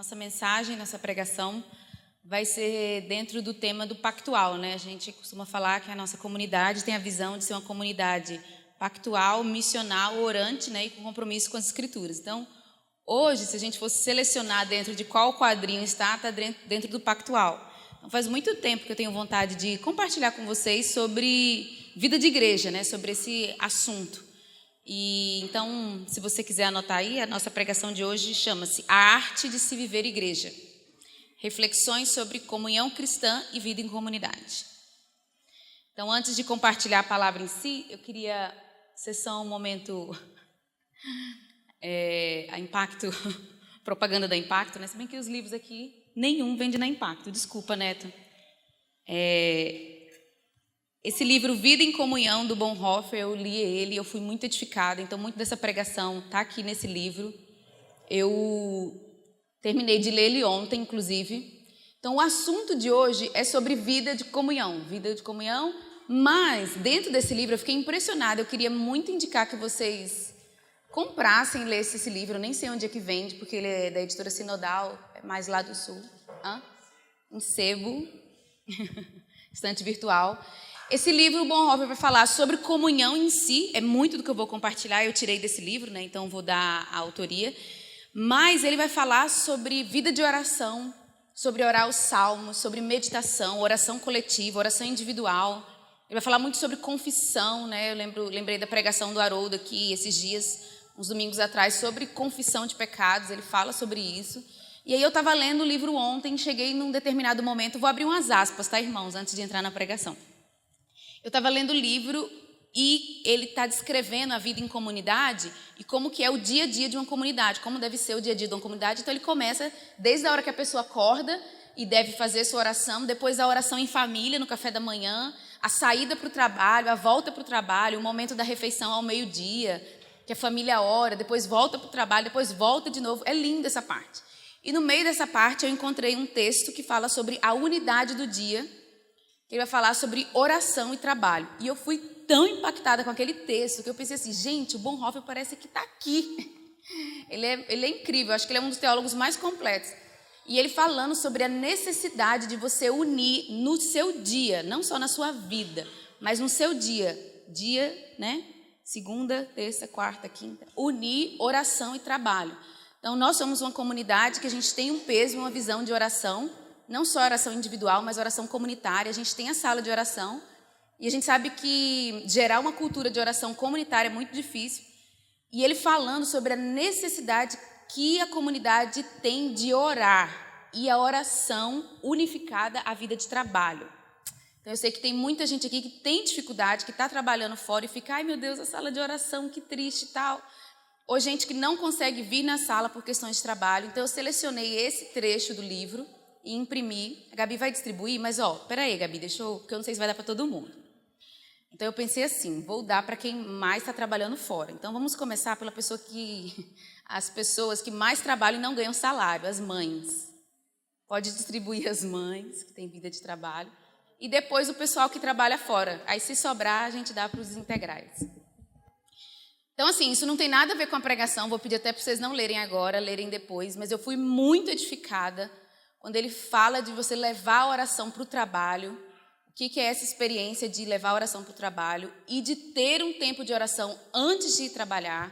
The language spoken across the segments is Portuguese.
nossa mensagem, nossa pregação vai ser dentro do tema do pactual, né? A gente costuma falar que a nossa comunidade tem a visão de ser uma comunidade pactual, missional, orante, né? E com compromisso com as Escrituras. Então, hoje, se a gente fosse selecionar dentro de qual quadrinho está dentro do pactual. Então, faz muito tempo que eu tenho vontade de compartilhar com vocês sobre vida de igreja, né? Sobre esse assunto. E então, se você quiser anotar aí, a nossa pregação de hoje chama-se A Arte de se Viver Igreja. Reflexões sobre comunhão cristã e vida em comunidade. Então, antes de compartilhar a palavra em si, eu queria sessão um momento a Impacto, propaganda da Impacto, né? Se bem que os livros aqui, nenhum vende na Impacto. Desculpa, Neto. Esse livro, Vida em Comunhão, do Bonhoeffer, eu li ele, eu fui muito edificada, então muito dessa pregação está aqui nesse livro. Eu terminei de ler ele ontem, inclusive. Então, o assunto de hoje é sobre vida de comunhão, mas dentro desse livro eu fiquei impressionada, eu queria muito indicar que vocês comprassem e lessem esse livro, eu nem sei onde é que vende, porque ele é da editora Sinodal, é mais lá do sul, em sebo, estante virtual. Esse livro, o Bonhoeffer vai falar sobre comunhão em si, é muito do que eu vou compartilhar, eu tirei desse livro, né? Então vou dar a autoria, mas ele vai falar sobre vida de oração, sobre orar os salmos, sobre meditação, oração coletiva, oração individual. Ele vai falar muito sobre confissão, né? Eu lembrei da pregação do Haroldo aqui esses dias, uns domingos atrás, sobre confissão de pecados, ele fala sobre isso. E aí eu estava lendo o livro ontem, cheguei num determinado momento, vou abrir umas aspas, tá, irmãos, antes de entrar na pregação. Eu estava lendo o livro e ele está descrevendo a vida em comunidade e como que é o dia a dia de uma comunidade, como deve ser o dia a dia de uma comunidade. Então ele começa desde a hora que a pessoa acorda e deve fazer sua oração, depois a oração em família no café da manhã, a saída para o trabalho, a volta para o trabalho, o momento da refeição ao meio-dia, que a família ora, depois volta para o trabalho, depois volta de novo. É linda essa parte. E no meio dessa parte eu encontrei um texto que fala sobre a unidade do dia. Ele vai falar sobre oração e trabalho. E eu fui tão impactada com aquele texto que eu pensei assim, gente, o Bonhoeffer parece que está aqui. Ele é incrível, acho que ele é um dos teólogos mais completos. E ele falando sobre a necessidade de você unir no seu dia, não só na sua vida, mas no seu dia. Dia, né? Segunda, terça, quarta, quinta. Unir oração e trabalho. Então, nós somos uma comunidade que a gente tem um peso, uma visão de oração, não só oração individual, mas oração comunitária. A gente tem a sala de oração e a gente sabe que gerar uma cultura de oração comunitária é muito difícil. E ele falando sobre a necessidade que a comunidade tem de orar e a oração unificada à vida de trabalho. Então, eu sei que tem muita gente aqui que tem dificuldade, que está trabalhando fora e fica, ai meu Deus, a sala de oração, que triste e tal. Ou gente que não consegue vir na sala por questões de trabalho. Então, eu selecionei esse trecho do livro e imprimi. A Gabi vai distribuir, mas peraí, Gabi, porque eu não sei se vai dar para todo mundo. Então eu pensei assim, vou dar para quem mais está trabalhando fora. Então vamos começar pela as pessoas que mais trabalham e não ganham salário, as mães. Pode distribuir as mães que têm vida de trabalho e depois o pessoal que trabalha fora. Aí se sobrar a gente dá para os integrais. Então assim, isso não tem nada a ver com a pregação. Vou pedir até para vocês não lerem agora, lerem depois. Mas eu fui muito edificada quando ele fala de você levar a oração para o trabalho, o que é essa experiência de levar a oração para o trabalho e de ter um tempo de oração antes de ir trabalhar.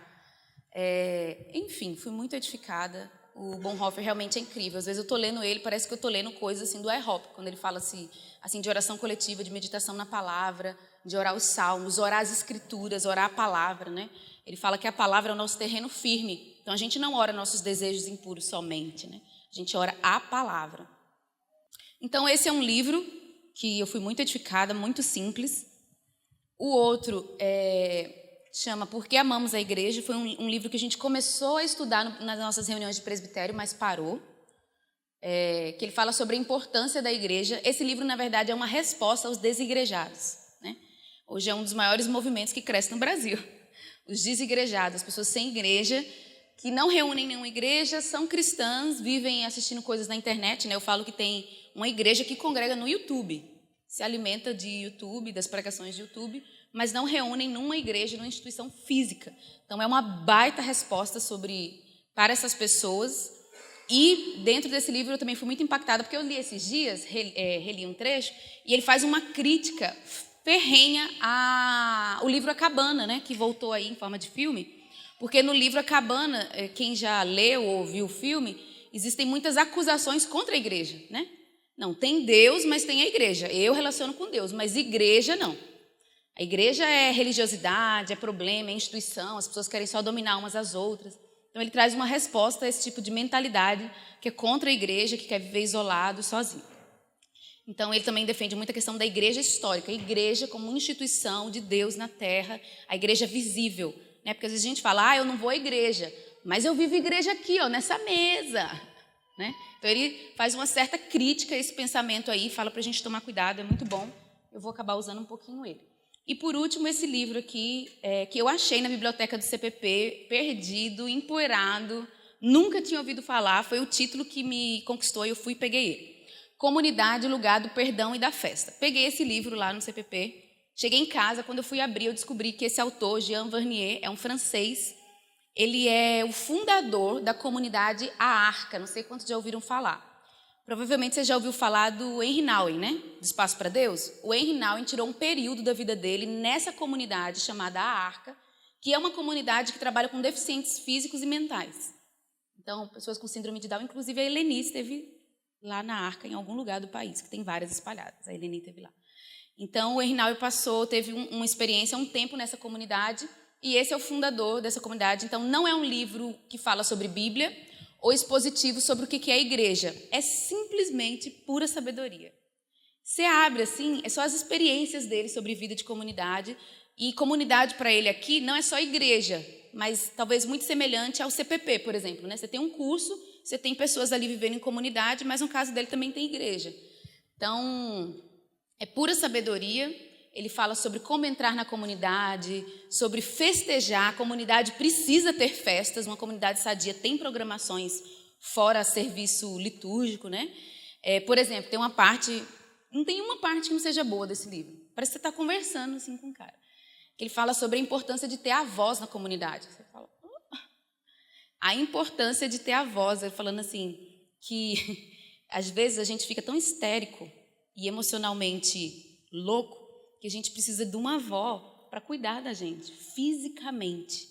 Enfim, fui muito edificada. O Bonhoeffer realmente é incrível. Às vezes eu estou lendo ele, parece que eu estou lendo coisas assim, do IHOP, quando ele fala assim, de oração coletiva, de meditação na palavra, de orar os salmos, orar as escrituras, orar a palavra, né? Ele fala que a palavra é o nosso terreno firme. Então a gente não ora nossos desejos impuros somente, né? A gente ora a palavra. Então, esse é um livro que eu fui muito edificada, muito simples. O outro chama Por que Amamos a Igreja. Foi um livro que a gente começou a estudar nas nossas reuniões de presbitério, mas parou. Que ele fala sobre a importância da igreja. Esse livro, na verdade, é uma resposta aos desigrejados, né? Hoje é um dos maiores movimentos que cresce no Brasil. Os desigrejados, as pessoas sem igreja, que não reúnem nenhuma igreja, são cristãs, vivem assistindo coisas na internet, né? Eu falo que tem uma igreja que congrega no YouTube, se alimenta de YouTube, das pregações de YouTube, mas não reúnem numa igreja, numa instituição física. Então, é uma baita resposta para essas pessoas E dentro desse livro eu também fui muito impactada, porque eu li esses dias, reli um trecho, e ele faz uma crítica ferrenha ao livro A Cabana, né, que voltou aí em forma de filme, porque no livro A Cabana, quem já leu ou viu o filme, existem muitas acusações contra a igreja, né? Não, tem Deus, mas tem a igreja. Eu relaciono com Deus, mas igreja não. A igreja é religiosidade, é problema, é instituição, as pessoas querem só dominar umas às outras. Então ele traz uma resposta a esse tipo de mentalidade que é contra a igreja, que quer viver isolado, sozinho. Então ele também defende muito a questão da igreja histórica, a igreja como instituição de Deus na terra, a igreja visível, né? Porque às vezes a gente fala, eu não vou à igreja, mas eu vivo igreja aqui, nessa mesa, né? Então ele faz uma certa crítica a esse pensamento aí, fala para a gente tomar cuidado, é muito bom. Eu vou acabar usando um pouquinho ele. E por último, esse livro aqui, que eu achei na biblioteca do CPP, perdido, empoeirado, nunca tinha ouvido falar, foi o título que me conquistou e eu fui e peguei ele. Comunidade, Lugar do Perdão e da Festa. Peguei esse livro lá no CPP, cheguei em casa, quando eu fui abrir, eu descobri que esse autor, Jean Vanier, é um francês, ele é o fundador da comunidade A Arca, não sei quantos já ouviram falar. Provavelmente você já ouviu falar do Henry Nouwen, né? Do Espaço para Deus. O Henry Nouwen tirou um período da vida dele nessa comunidade chamada A Arca, que é uma comunidade que trabalha com deficientes físicos e mentais. Então, pessoas com síndrome de Down, inclusive a Eleni esteve lá na Arca, em algum lugar do país, que tem várias espalhadas. A Eleni esteve lá. Então, o Henry Nouwen teve uma experiência, um tempo nessa comunidade, e esse é o fundador dessa comunidade. Então, não é um livro que fala sobre Bíblia ou expositivo sobre o que é a igreja. É simplesmente pura sabedoria. Você abre assim, é só as experiências dele sobre vida de comunidade. E comunidade para ele aqui não é só igreja, mas talvez muito semelhante ao CPP, por exemplo, né? Você tem um curso, você tem pessoas ali vivendo em comunidade, mas no caso dele também tem igreja. Então, é pura sabedoria. Ele fala sobre como entrar na comunidade, sobre festejar. A comunidade precisa ter festas, uma comunidade sadia tem programações fora serviço litúrgico, né? Por exemplo, tem uma parte, não tem uma parte que não seja boa desse livro. Parece que você está conversando assim com um cara. Ele fala sobre a importância de ter a voz na comunidade. Você fala, a importância de ter a voz, ele falando assim, que às vezes a gente fica tão histérico e emocionalmente louco, que a gente precisa de uma avó para cuidar da gente, fisicamente.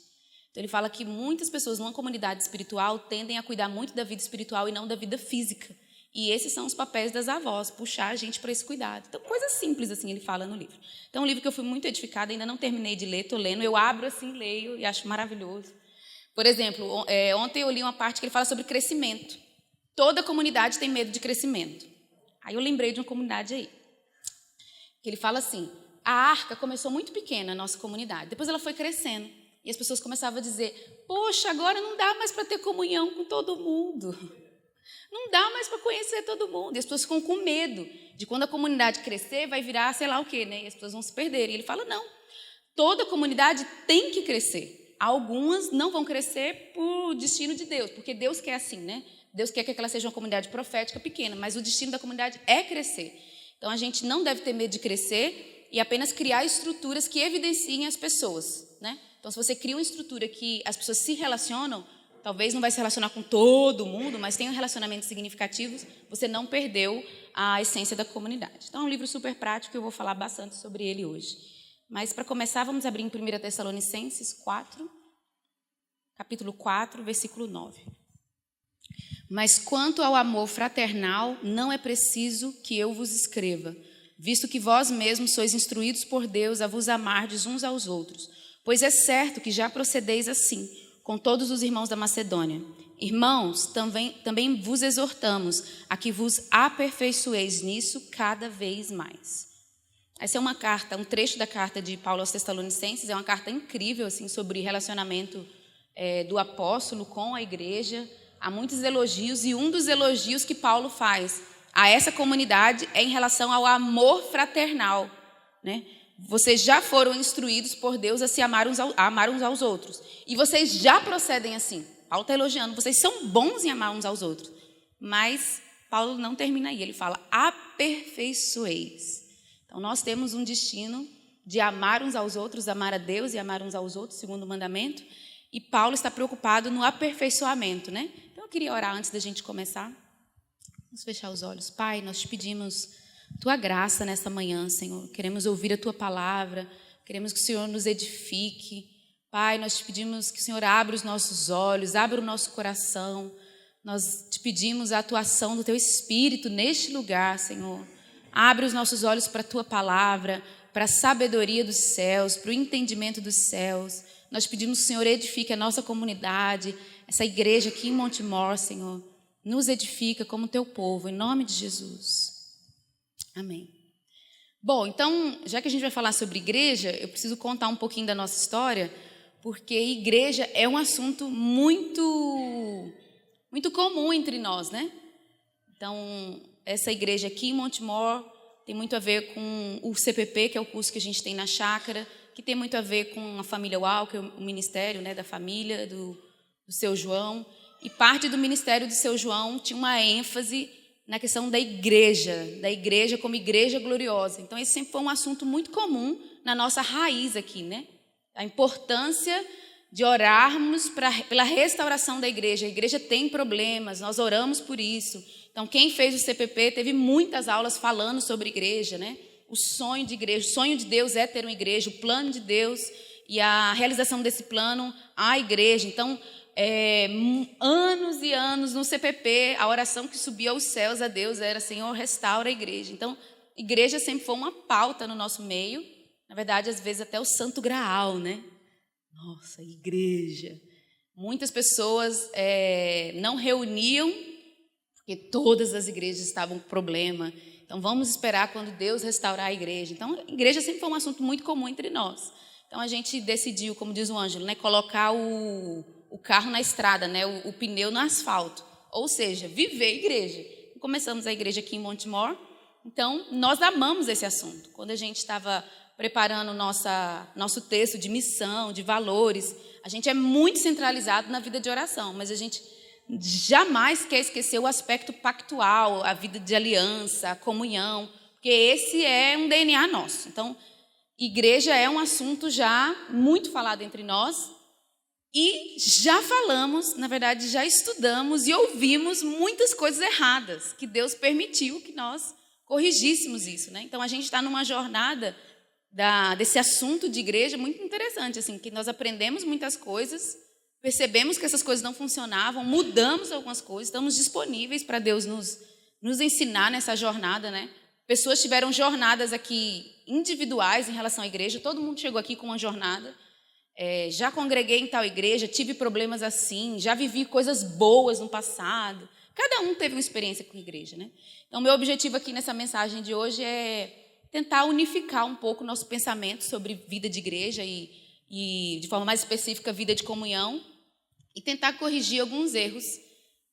Então, ele fala que muitas pessoas numa comunidade espiritual tendem a cuidar muito da vida espiritual e não da vida física. E esses são os papéis das avós, puxar a gente para esse cuidado. Então, coisas simples, assim, ele fala no livro. Então, é um livro que eu fui muito edificada, ainda não terminei de ler, estou lendo, eu abro assim, leio e acho maravilhoso. Por exemplo, ontem eu li uma parte que ele fala sobre crescimento. Toda comunidade tem medo de crescimento. Aí eu lembrei de uma comunidade aí. Que ele fala assim, a Arca começou muito pequena, a nossa comunidade. Depois ela foi crescendo. E as pessoas começavam a dizer, poxa, agora não dá mais para ter comunhão com todo mundo. Não dá mais para conhecer todo mundo. E as pessoas ficam com medo de quando a comunidade crescer, vai virar sei lá o quê, né? E as pessoas vão se perder. E ele fala, não, toda comunidade tem que crescer. Algumas não vão crescer por destino de Deus, porque Deus quer assim, né? Deus quer que ela seja uma comunidade profética pequena, mas o destino da comunidade é crescer. Então, a gente não deve ter medo de crescer e apenas criar estruturas que evidenciem as pessoas, né? Então, se você cria uma estrutura que as pessoas se relacionam, talvez não vai se relacionar com todo mundo, mas tem relacionamentos significativos, você não perdeu a essência da comunidade. Então, é um livro super prático e eu vou falar bastante sobre ele hoje. Mas, para começar, vamos abrir em 1 Tessalonicenses 4, capítulo 4, versículo 9. Mas quanto ao amor fraternal, não é preciso que eu vos escreva, visto que vós mesmos sois instruídos por Deus a vos amardes uns aos outros, pois é certo que já procedeis assim, com todos os irmãos da Macedônia. Irmãos, também vos exortamos a que vos aperfeiçoeis nisso cada vez mais. Essa é uma carta, um trecho da carta de Paulo aos Tessalonicenses, é uma carta incrível assim, sobre relacionamento do apóstolo com a igreja. Há muitos elogios e um dos elogios que Paulo faz a essa comunidade é em relação ao amor fraternal, né? Vocês já foram instruídos por Deus a se amar uns aos outros. E vocês já procedem assim. Paulo está elogiando, vocês são bons em amar uns aos outros. Mas Paulo não termina aí, ele fala, aperfeiçoeis. Então, nós temos um destino de amar uns aos outros, amar a Deus e amar uns aos outros, segundo o mandamento. E Paulo está preocupado no aperfeiçoamento, né? Então, eu queria orar antes da gente começar. Vamos fechar os olhos. Pai, nós te pedimos tua graça nessa manhã, Senhor. Queremos ouvir a tua palavra, queremos que o Senhor nos edifique. Pai, nós te pedimos que o Senhor abra os nossos olhos, abra o nosso coração. Nós te pedimos a atuação do teu Espírito neste lugar, Senhor. Abre os nossos olhos para a tua palavra, para a sabedoria dos céus, para o entendimento dos céus. Nós pedimos que o Senhor edifique a nossa comunidade, essa igreja aqui em Montemor, Senhor. Nos edifica como teu povo, em nome de Jesus. Amém. Bom, então, já que a gente vai falar sobre igreja, eu preciso contar um pouquinho da nossa história, porque igreja é um assunto muito comum entre nós, né? Então, essa igreja aqui em Montemor tem muito a ver com o CPP, que é o curso que a gente tem na chácara, que tem muito a ver com a família Walker, o ministério, né, da família do seu João. E parte do ministério do seu João tinha uma ênfase na questão da igreja como igreja gloriosa. Então, esse sempre foi um assunto muito comum na nossa raiz aqui, né? A importância de orarmos pela restauração da igreja. A igreja tem problemas, nós oramos por isso. Então, quem fez o CPP teve muitas aulas falando sobre igreja, né? O sonho de igreja, o sonho de Deus é ter uma igreja, o plano de Deus e a realização desse plano, a igreja. Então, anos e anos no CPP, a oração que subia aos céus a Deus era: Senhor, restaura a igreja. Então, igreja sempre foi uma pauta no nosso meio, na verdade, às vezes até o santo graal, né? Nossa, igreja. Muitas pessoas não reuniam, porque todas as igrejas estavam com problema. Então, vamos esperar quando Deus restaurar a igreja. Então, a igreja sempre foi um assunto muito comum entre nós. Então, a gente decidiu, como diz o Ângelo, né, colocar o carro na estrada, né, o pneu no asfalto. Ou seja, viver a igreja. Começamos a igreja aqui em Montemor. Então, nós amamos esse assunto. Quando a gente estava preparando nosso texto de missão, de valores, a gente é muito centralizado na vida de oração, mas a gente jamais quer esquecer o aspecto pactual, a vida de aliança, a comunhão, porque esse é um DNA nosso. Então, igreja é um assunto já muito falado entre nós e já falamos, na verdade, já estudamos e ouvimos muitas coisas erradas, que Deus permitiu que nós corrigíssemos isso, né? Então, a gente está numa jornada desse assunto de igreja muito interessante, assim, que nós aprendemos muitas coisas, percebemos que essas coisas não funcionavam, mudamos algumas coisas, estamos disponíveis para Deus nos ensinar nessa jornada, né? Pessoas tiveram jornadas aqui individuais em relação à igreja, todo mundo chegou aqui com uma jornada. Já congreguei em tal igreja, tive problemas assim, já vivi coisas boas no passado. Cada um teve uma experiência com a igreja, né? Então, meu objetivo aqui nessa mensagem de hoje é tentar unificar um pouco o nosso pensamento sobre vida de igreja e, de forma mais específica, vida de comunhão, e tentar corrigir alguns erros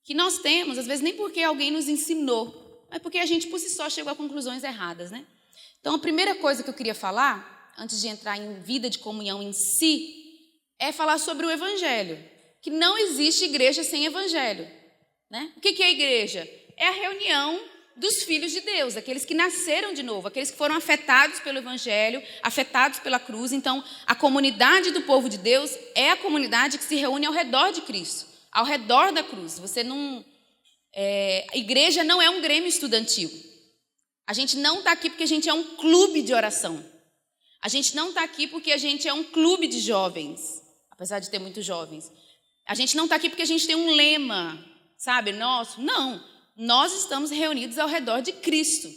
que nós temos, às vezes nem porque alguém nos ensinou, mas porque a gente, por si só, chegou a conclusões erradas, né? Então, a primeira coisa que eu queria falar, antes de entrar em vida de comunhão em si, é falar sobre o evangelho, que não existe igreja sem evangelho, né? O que é a igreja? É a reunião dos filhos de Deus, aqueles que nasceram de novo, aqueles que foram afetados pelo evangelho, afetados pela cruz. Então, a comunidade do povo de Deus é a comunidade que se reúne ao redor de Cristo, ao redor da cruz. A igreja não é um grêmio estudantil. A gente não está aqui porque a gente é um clube de oração. A gente não está aqui porque a gente é um clube de jovens, apesar de ter muitos jovens. A gente não está aqui porque a gente tem um lema, sabe, nosso. Não. Nós estamos reunidos ao redor de Cristo.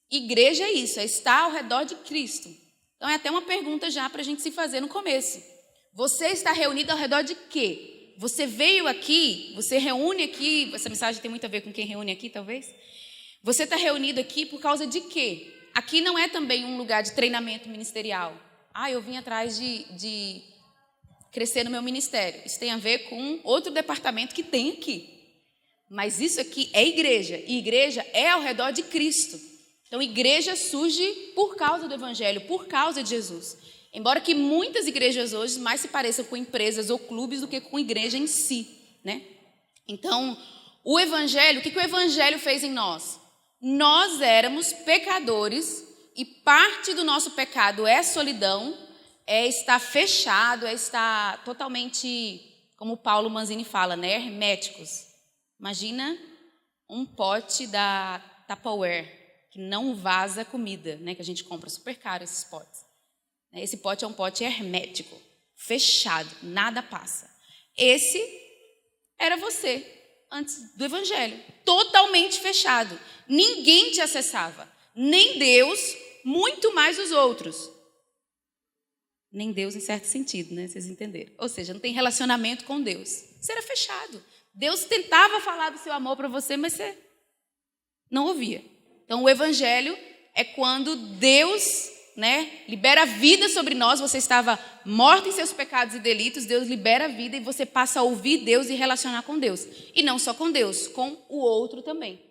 Igreja é isso, é estar ao redor de Cristo. Então, é até uma pergunta já para a gente se fazer no começo. Você está reunido ao redor de quê? Você veio aqui, você reúne aqui, essa mensagem tem muito a ver com quem reúne aqui, talvez. Você está reunido aqui por causa de quê? Aqui não é também um lugar de treinamento ministerial. Eu vim atrás de crescer no meu ministério. Isso tem a ver com outro departamento que tem aqui. Mas isso aqui é igreja, e igreja é ao redor de Cristo. Então, igreja surge por causa do evangelho, por causa de Jesus. Embora que muitas igrejas hoje mais se pareçam com empresas ou clubes do que com igreja em si, né? Então, o evangelho, o que o evangelho fez em nós? Nós éramos pecadores e parte do nosso pecado é solidão, é estar fechado, é estar totalmente, como Paulo Manzini fala, né, herméticos. Imagina um pote da Tupperware, que não vaza comida, né? Que a gente compra super caro esses potes. Esse pote é um pote hermético, fechado, nada passa. Esse era você, antes do Evangelho, totalmente fechado. Ninguém te acessava, nem Deus, muito mais os outros. Nem Deus em certo sentido, né? Vocês entenderam. Ou seja, não tem relacionamento com Deus. Você era fechado. Deus tentava falar do seu amor para você, mas você não ouvia. Então, o Evangelho é quando Deus, né, libera vida sobre nós. Você estava morto em seus pecados e delitos, Deus libera a vida e você passa a ouvir Deus e relacionar com Deus. E não só com Deus, com o outro também.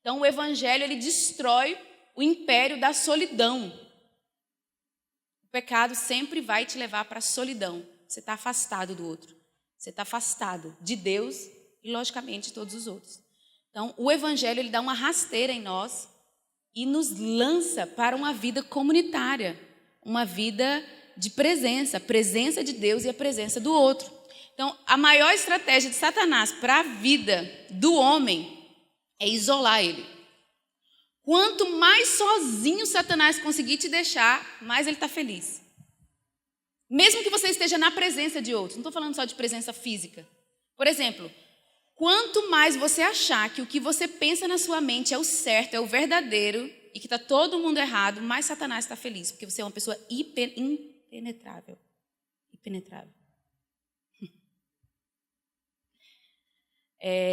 Então, o Evangelho, ele destrói o império da solidão. O pecado sempre vai te levar para a solidão. Você está afastado do outro. Você está afastado de Deus e, logicamente, de todos os outros. Então, o Evangelho, ele dá uma rasteira em nós e nos lança para uma vida comunitária, uma vida de presença, a presença de Deus e a presença do outro. Então, a maior estratégia de Satanás para a vida do homem é isolar ele. Quanto mais sozinho Satanás conseguir te deixar, mais ele está feliz. Mesmo que você esteja na presença de outros, não estou falando só de presença física. Por exemplo, quanto mais você achar que o que você pensa na sua mente é o certo, é o verdadeiro, e que está todo mundo errado, mais Satanás está feliz, porque você é uma pessoa impenetrável. Impenetrável.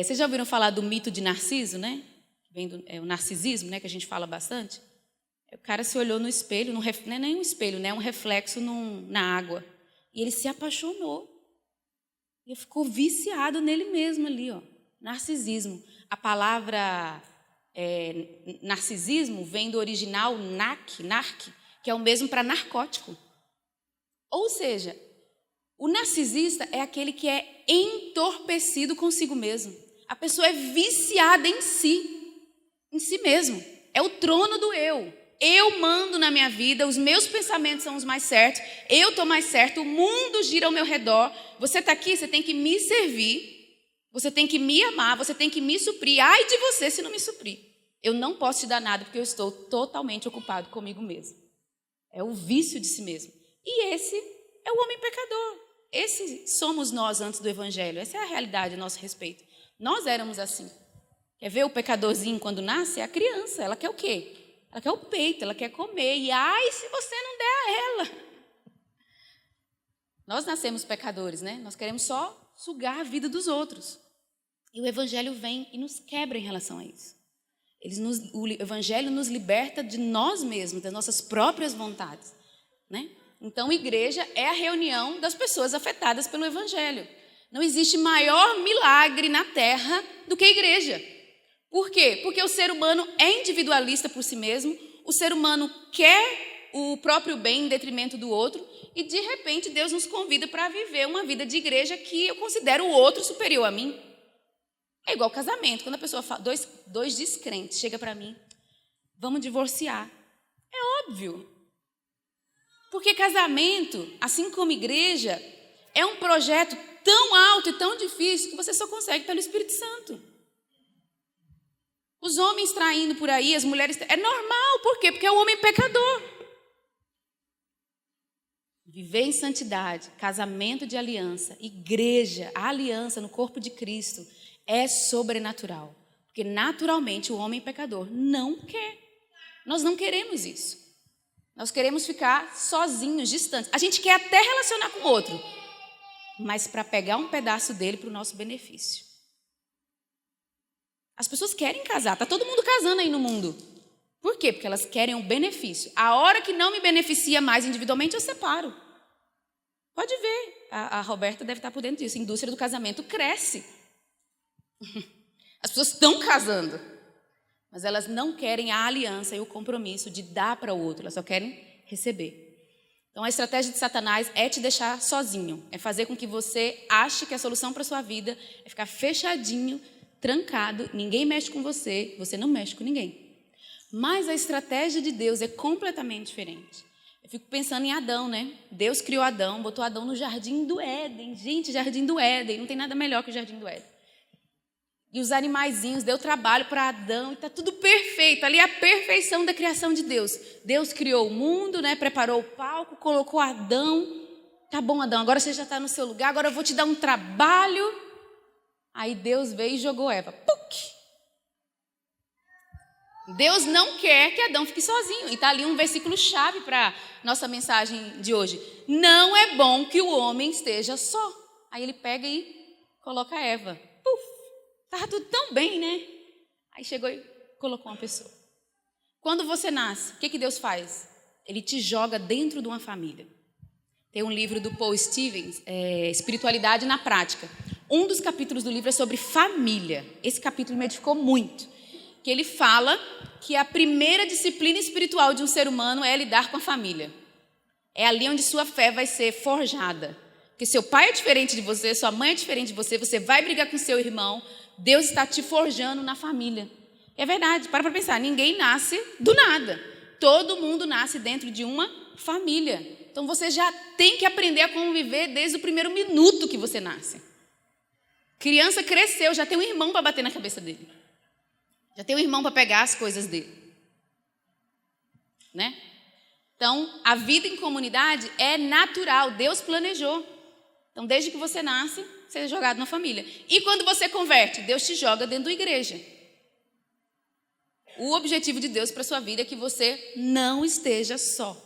Vocês já ouviram falar do mito de Narciso, né? Vem o narcisismo, né, que a gente fala bastante. O cara se olhou no espelho, não é nem um espelho, né, um reflexo na água. E ele se apaixonou. Ele ficou viciado nele mesmo ali, ó. Narcisismo. A palavra narcisismo vem do original narc, que é o mesmo para narcótico. Ou seja, o narcisista é aquele que é entorpecido consigo mesmo. A pessoa é viciada em si mesmo. É o trono do eu. Eu mando na minha vida, os meus pensamentos são os mais certos, eu estou mais certo, o mundo gira ao meu redor. Você está aqui, você tem que me servir, você tem que me amar, você tem que me suprir. Ai de você se não me suprir. Eu não posso te dar nada porque eu estou totalmente ocupado comigo mesmo. É o vício de si mesmo. E esse é o homem pecador. Esse somos nós antes do Evangelho. Essa é a realidade a nosso respeito. Nós éramos assim. Quer ver o pecadorzinho quando nasce? É a criança. Ela quer o quê? Ela quer o peito, ela quer comer. E ai, se você não der a ela. Nós nascemos pecadores, né? Nós queremos só sugar a vida dos outros. E o Evangelho vem e nos quebra em relação a isso. O Evangelho nos liberta de nós mesmos, das nossas próprias vontades, né? Então, a igreja é a reunião das pessoas afetadas pelo Evangelho. Não existe maior milagre na terra do que a igreja. Por quê? Porque o ser humano é individualista por si mesmo, o ser humano quer o próprio bem em detrimento do outro, e de repente Deus nos convida para viver uma vida de igreja que eu considero o outro superior a mim. É igual casamento, quando a pessoa fala, dois descrentes chega para mim, vamos divorciar. É óbvio. Porque casamento, assim como igreja, é um projeto tão alto e tão difícil que você só consegue pelo Espírito Santo. Os homens traindo por aí, as mulheres... É normal, por quê? Porque é o homem pecador. Viver em santidade, casamento de aliança, igreja, a aliança no corpo de Cristo é sobrenatural. Porque naturalmente o homem pecador não quer. Nós não queremos isso. Nós queremos ficar sozinhos, distantes. A gente quer até relacionar com o outro, mas para pegar um pedaço dele para o nosso benefício. As pessoas querem casar, está todo mundo casando aí no mundo. Por quê? Porque elas querem um benefício. A hora que não me beneficia mais individualmente, eu separo. Pode ver, a Roberta deve estar por dentro disso. A indústria do casamento cresce. As pessoas estão casando, mas elas não querem a aliança e o compromisso de dar para o outro, elas só querem receber. Então, a estratégia de Satanás é te deixar sozinho, é fazer com que você ache que a solução para a sua vida é ficar fechadinho, trancado, ninguém mexe com você, você não mexe com ninguém. Mas a estratégia de Deus é completamente diferente. Eu fico pensando em Adão, né? Deus criou Adão, botou Adão no Jardim do Éden. Gente, Jardim do Éden, não tem nada melhor que o Jardim do Éden. E os animaizinhos, deu trabalho para Adão, e está tudo perfeito. Ali é a perfeição da criação de Deus. Deus criou o mundo, né? Preparou o palco, colocou Adão. Tá bom, Adão, agora você já está no seu lugar, agora eu vou te dar um trabalho. Aí Deus veio e jogou Eva. Puc! Deus não quer que Adão fique sozinho. E está ali um versículo chave para nossa mensagem de hoje. Não é bom que o homem esteja só. Aí ele pega e coloca Eva. Puf! Estava tudo tão bem, né? Aí chegou e colocou uma pessoa. Quando você nasce, o que Deus faz? Ele te joga dentro de uma família. Tem um livro do Paul Stevens, Espiritualidade na Prática. Um dos capítulos do livro é sobre família. Esse capítulo me edificou muito. Que ele fala que a primeira disciplina espiritual de um ser humano é lidar com a família. É ali onde sua fé vai ser forjada. Porque seu pai é diferente de você, sua mãe é diferente de você, você vai brigar com seu irmão, Deus está te forjando na família. É verdade, para pensar, ninguém nasce do nada. Todo mundo nasce dentro de uma família. Então você já tem que aprender a conviver desde o primeiro minuto que você nasce. Criança cresceu, já tem um irmão para bater na cabeça dele. Já tem um irmão para pegar as coisas dele. Né? Então, a vida em comunidade é natural, Deus planejou. Então, desde que você nasce, você é jogado na família. E quando você converte, Deus te joga dentro da igreja. O objetivo de Deus para a sua vida é que você não esteja só.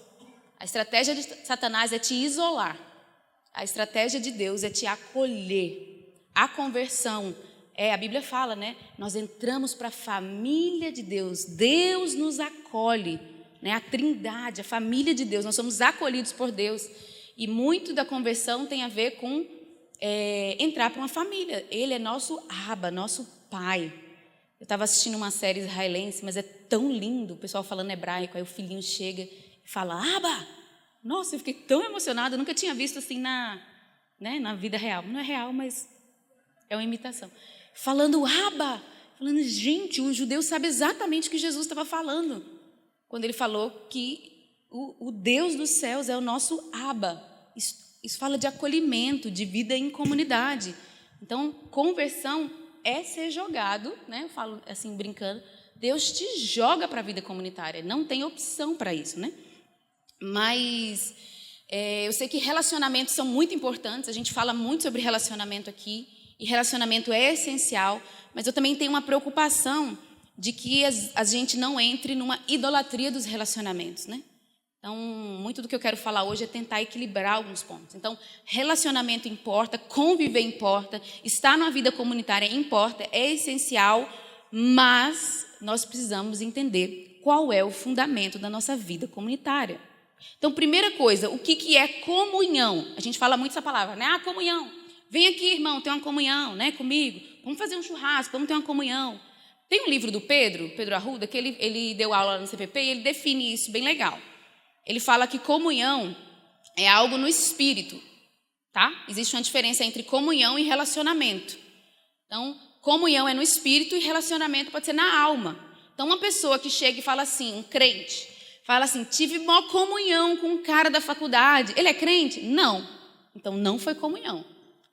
A estratégia de Satanás é te isolar. A estratégia de Deus é te acolher. A conversão, a Bíblia fala, né? Nós entramos para a família de Deus. Deus nos acolhe, né? A Trindade, a família de Deus. Nós somos acolhidos por Deus. E muito da conversão tem a ver com entrar para uma família. Ele é nosso Abba, nosso Pai. Eu estava assistindo uma série israelense, mas é tão lindo. O pessoal falando hebraico, aí o filhinho chega e fala, Abba! Nossa, eu fiquei tão emocionada. Eu nunca tinha visto assim na vida real. Não é real, mas é uma imitação. Falando Abba! Falando, gente, o judeu sabe exatamente o que Jesus estava falando. Quando ele falou que o Deus dos céus é o nosso Abba. Isso fala de acolhimento, de vida em comunidade. Então, conversão é ser jogado, né? Eu falo assim, brincando, Deus te joga para a vida comunitária, não tem opção para isso, né? Mas eu sei que relacionamentos são muito importantes, a gente fala muito sobre relacionamento aqui, e relacionamento é essencial, mas eu também tenho uma preocupação de que a gente não entre numa idolatria dos relacionamentos, né? Então, muito do que eu quero falar hoje é tentar equilibrar alguns pontos. Então, relacionamento importa, conviver importa, estar numa vida comunitária importa, é essencial, mas nós precisamos entender qual é o fundamento da nossa vida comunitária. Então, primeira coisa, o que é comunhão? A gente fala muito essa palavra, né? Comunhão. Vem aqui, irmão, tem uma comunhão, né, comigo. Vamos fazer um churrasco, vamos ter uma comunhão. Tem um livro do Pedro Arruda, que ele deu aula no CPP e ele define isso bem legal. Ele fala que comunhão é algo no espírito, tá? Existe uma diferença entre comunhão e relacionamento. Então, comunhão é no espírito e relacionamento pode ser na alma. Então, uma pessoa que chega e fala assim, um crente, fala assim, tive uma comunhão com um cara da faculdade. Ele é crente? Não. Então, não foi comunhão.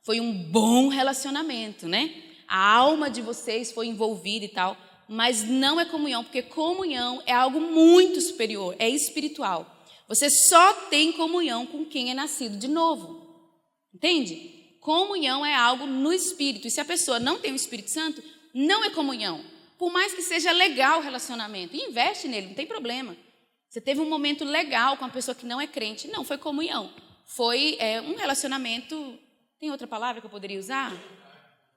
Foi um bom relacionamento, né? A alma de vocês foi envolvida e tal, mas não é comunhão, porque comunhão é algo muito superior, é espiritual. Você só tem comunhão com quem é nascido de novo. Entende? Comunhão é algo no Espírito. E se a pessoa não tem o Espírito Santo, não é comunhão. Por mais que seja legal o relacionamento, investe nele, não tem problema. Você teve um momento legal com uma pessoa que não é crente, não foi comunhão. Foi um relacionamento, tem outra palavra que eu poderia usar?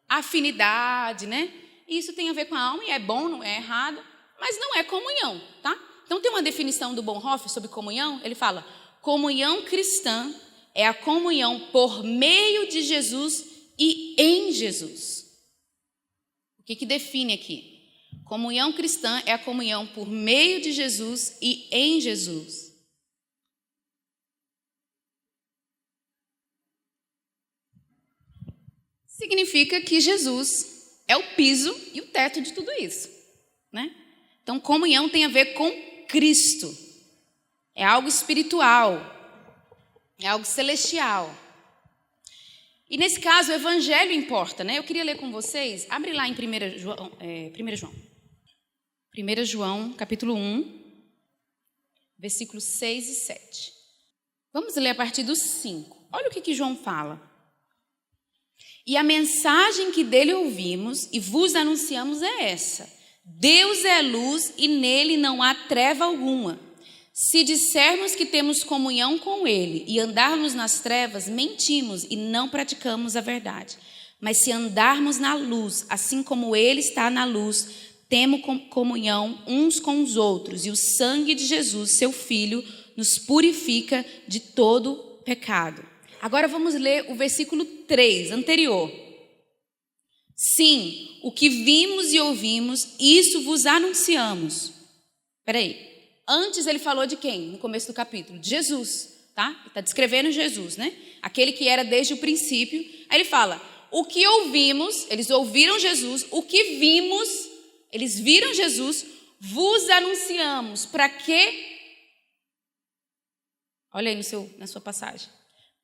Afinidade, né? Isso tem a ver com a alma e é bom, não é errado, mas não é comunhão, tá? Então, tem uma definição do Bonhoeffer sobre comunhão. Ele fala, comunhão cristã é a comunhão por meio de Jesus e em Jesus. O que define aqui? Comunhão cristã é a comunhão por meio de Jesus e em Jesus. Significa que Jesus é o piso e o teto de tudo isso, né? Então, comunhão tem a ver com Cristo. É algo espiritual. É algo celestial. E nesse caso, o evangelho importa, né? Eu queria ler com vocês. Abre lá em 1 João. 1 João, capítulo 1, versículos 6 e 7. Vamos ler a partir do 5. Olha o que João fala. E a mensagem que dele ouvimos e vos anunciamos é essa: Deus é luz e nele não há treva alguma. Se dissermos que temos comunhão com ele e andarmos nas trevas, mentimos e não praticamos a verdade. Mas se andarmos na luz, assim como ele está na luz, temos comunhão uns com os outros, e o sangue de Jesus, seu Filho, nos purifica de todo pecado. Agora vamos ler o versículo 3, anterior. Sim, o que vimos e ouvimos, isso vos anunciamos. Espera aí. Antes ele falou de quem? No começo do capítulo? De Jesus, tá? Ele está descrevendo Jesus, né? Aquele que era desde o princípio. Aí ele fala, o que ouvimos, eles ouviram Jesus, o que vimos, eles viram Jesus, vos anunciamos. Para quê? Olha aí na sua passagem.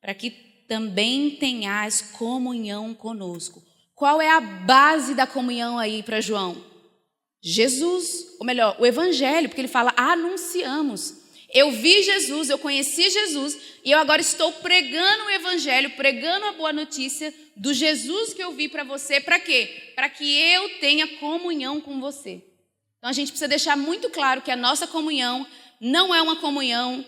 Para que também tenhais comunhão conosco. Qual é a base da comunhão aí para João? Jesus, ou melhor, o evangelho, porque ele fala, anunciamos. Eu vi Jesus, eu conheci Jesus, e eu agora estou pregando o evangelho, pregando a boa notícia do Jesus que eu vi para você. Para quê? Para que eu tenha comunhão com você. Então a gente precisa deixar muito claro que a nossa comunhão não é uma comunhão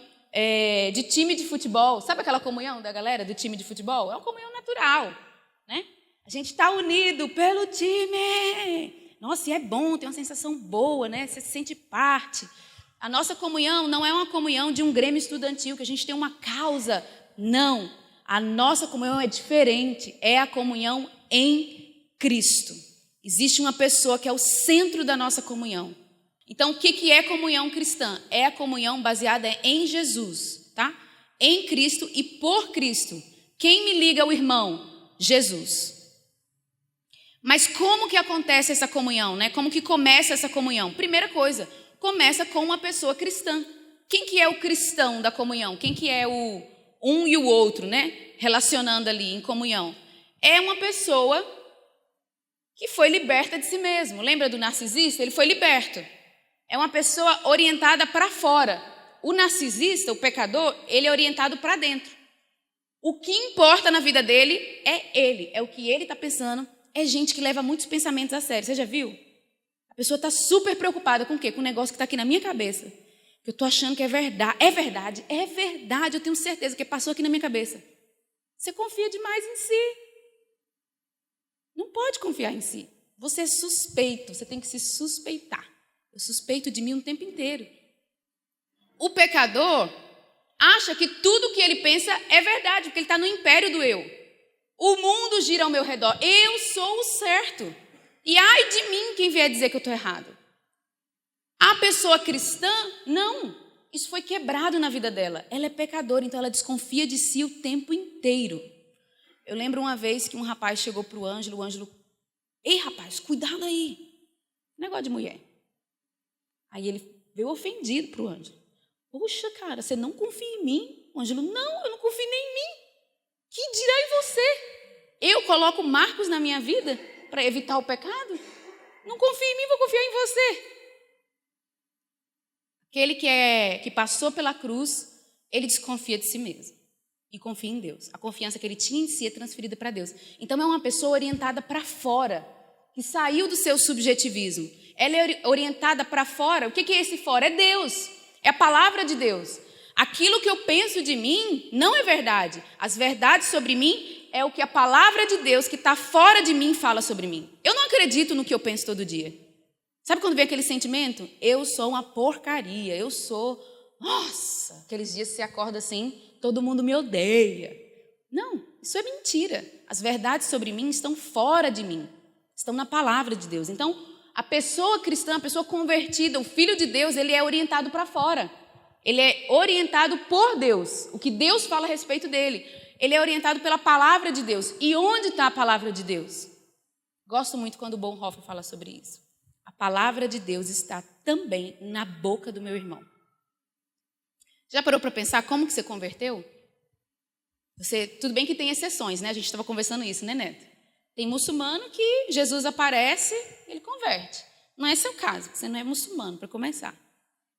de time de futebol. Sabe aquela comunhão da galera do time de futebol? É uma comunhão natural, né? A gente está unido pelo time. Nossa, e é bom, tem uma sensação boa, né? Você se sente parte. A nossa comunhão não é uma comunhão de um grêmio estudantil, que a gente tem uma causa. Não. A nossa comunhão é diferente. É a comunhão em Cristo. Existe uma pessoa que é o centro da nossa comunhão. Então, o que é comunhão cristã? É a comunhão baseada em Jesus, tá? Em Cristo e por Cristo. Quem me liga ao irmão? Jesus. Mas como que acontece essa comunhão, né? Como que começa essa comunhão? Primeira coisa, começa com uma pessoa cristã. Quem que é o cristão da comunhão? Quem que é o um e o outro, né? Relacionando ali em comunhão. É uma pessoa que foi liberta de si mesmo. Lembra do narcisista? Ele foi liberto. É uma pessoa orientada para fora. O narcisista, o pecador, ele é orientado para dentro. O que importa na vida dele é ele, é o que ele está pensando. É gente que leva muitos pensamentos a sério. Você já viu? A pessoa está super preocupada com o quê? Com o negócio que está aqui na minha cabeça. Que eu estou achando que é verdade. É verdade. É verdade. Eu tenho certeza que passou aqui na minha cabeça. Você confia demais em si. Não pode confiar em si. Você é suspeito. Você tem que se suspeitar. Eu suspeito de mim o tempo inteiro. O pecador acha que tudo que ele pensa é verdade, porque ele está no império do eu. O mundo gira ao meu redor. Eu sou o certo. E ai de mim quem vier dizer que eu estou errado. A pessoa cristã, não. Isso foi quebrado na vida dela. Ela é pecadora, então ela desconfia de si o tempo inteiro. Eu lembro uma vez que um rapaz chegou para o Ângelo. Ei, rapaz, cuidado aí. Negócio de mulher. Aí ele veio ofendido para o Ângelo. Poxa, cara, você não confia em mim? O Ângelo, não, eu não confio nem em mim. Que dirá em você? Eu coloco marcos na minha vida para evitar o pecado? Não confia em mim, vou confiar em você. Aquele que passou pela cruz, ele desconfia de si mesmo e confia em Deus. A confiança que ele tinha em si é transferida para Deus. Então é uma pessoa orientada para fora, que saiu do seu subjetivismo. Ela é orientada para fora. O que é esse fora? É Deus, é a palavra de Deus. Aquilo que eu penso de mim não é verdade. As verdades sobre mim é o que a palavra de Deus que está fora de mim fala sobre mim. Eu não acredito no que eu penso todo dia. Sabe quando vem aquele sentimento? Eu sou uma porcaria, eu sou... Nossa, aqueles dias você acorda assim, todo mundo me odeia. Não, isso é mentira. As verdades sobre mim estão fora de mim. Estão na palavra de Deus. Então, a pessoa cristã, a pessoa convertida, o Filho de Deus, ele é orientado para fora. Ele é orientado por Deus, o que Deus fala a respeito dele. Ele é orientado pela palavra de Deus. E onde está a palavra de Deus? Gosto muito quando o Bonhoeffer fala sobre isso. A palavra de Deus está também na boca do meu irmão. Já parou para pensar como que você converteu? Tudo bem que tem exceções, né? A gente estava conversando isso, né, Neto? Tem muçulmano que Jesus aparece, ele converte. Não é seu caso, você não é muçulmano, para começar.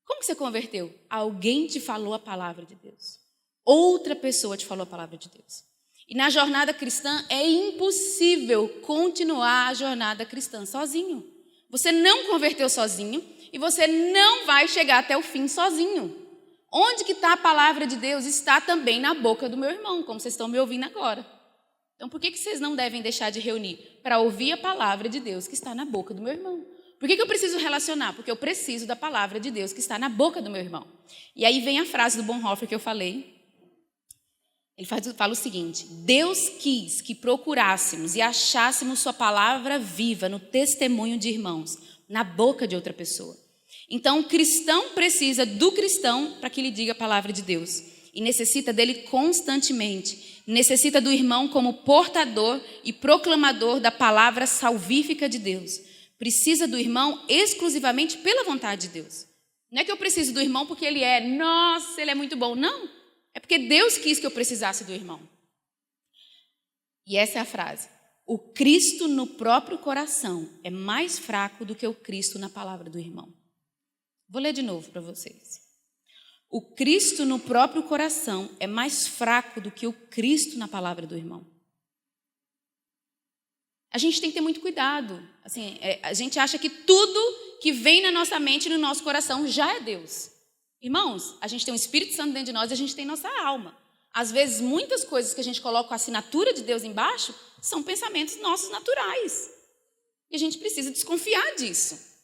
Como que você converteu? Alguém te falou a palavra de Deus. Outra pessoa te falou a palavra de Deus. E na jornada cristã é impossível continuar a jornada cristã sozinho. Você não converteu sozinho e você não vai chegar até o fim sozinho. Onde que está a palavra de Deus? Está também na boca do meu irmão, como vocês estão me ouvindo agora. Então, por que vocês não devem deixar de reunir? Para ouvir a palavra de Deus que está na boca do meu irmão. Por que eu preciso relacionar? Porque eu preciso da palavra de Deus que está na boca do meu irmão. E aí vem a frase do Bonhoeffer que eu falei. Ele fala o seguinte: Deus quis que procurássemos e achássemos sua palavra viva no testemunho de irmãos, na boca de outra pessoa. Então, o cristão precisa do cristão para que lhe diga a palavra de Deus. E necessita dele constantemente. Necessita do irmão como portador e proclamador da palavra salvífica de Deus. Precisa do irmão exclusivamente pela vontade de Deus. Não é que eu preciso do irmão porque ele é muito bom. Não, é porque Deus quis que eu precisasse do irmão. E essa é a frase. O Cristo no próprio coração é mais fraco do que o Cristo na palavra do irmão. Vou ler de novo para vocês. O Cristo no próprio coração é mais fraco do que o Cristo na palavra do irmão. A gente tem que ter muito cuidado. Assim, a gente acha que tudo que vem na nossa mente e no nosso coração já é Deus. Irmãos, a gente tem um Espírito Santo dentro de nós e a gente tem nossa alma. Às vezes, muitas coisas que a gente coloca com a assinatura de Deus embaixo são pensamentos nossos naturais. E a gente precisa desconfiar disso.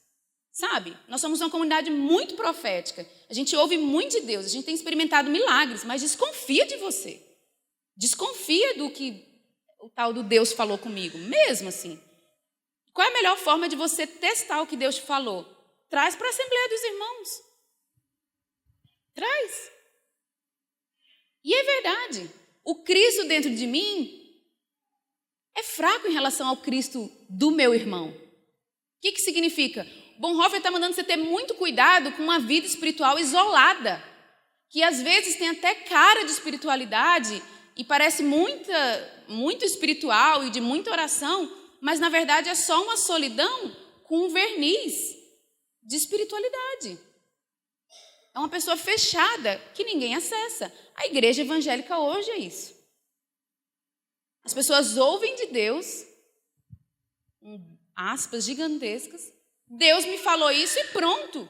Sabe? Nós somos uma comunidade muito profética. A gente ouve muito de Deus, a gente tem experimentado milagres, mas desconfia de você. Desconfia do que o tal do Deus falou comigo, mesmo assim. Qual é a melhor forma de você testar o que Deus te falou? Traz para a Assembleia dos Irmãos. Traz. E é verdade. O Cristo dentro de mim é fraco em relação ao Cristo do meu irmão. O que significa? Bonhoeffer está mandando você ter muito cuidado com uma vida espiritual isolada, que às vezes tem até cara de espiritualidade e parece muito espiritual e de muita oração, mas na verdade é só uma solidão com um verniz de espiritualidade. É uma pessoa fechada que ninguém acessa. A igreja evangélica hoje é isso. As pessoas ouvem de Deus, aspas gigantescas, Deus me falou isso e pronto.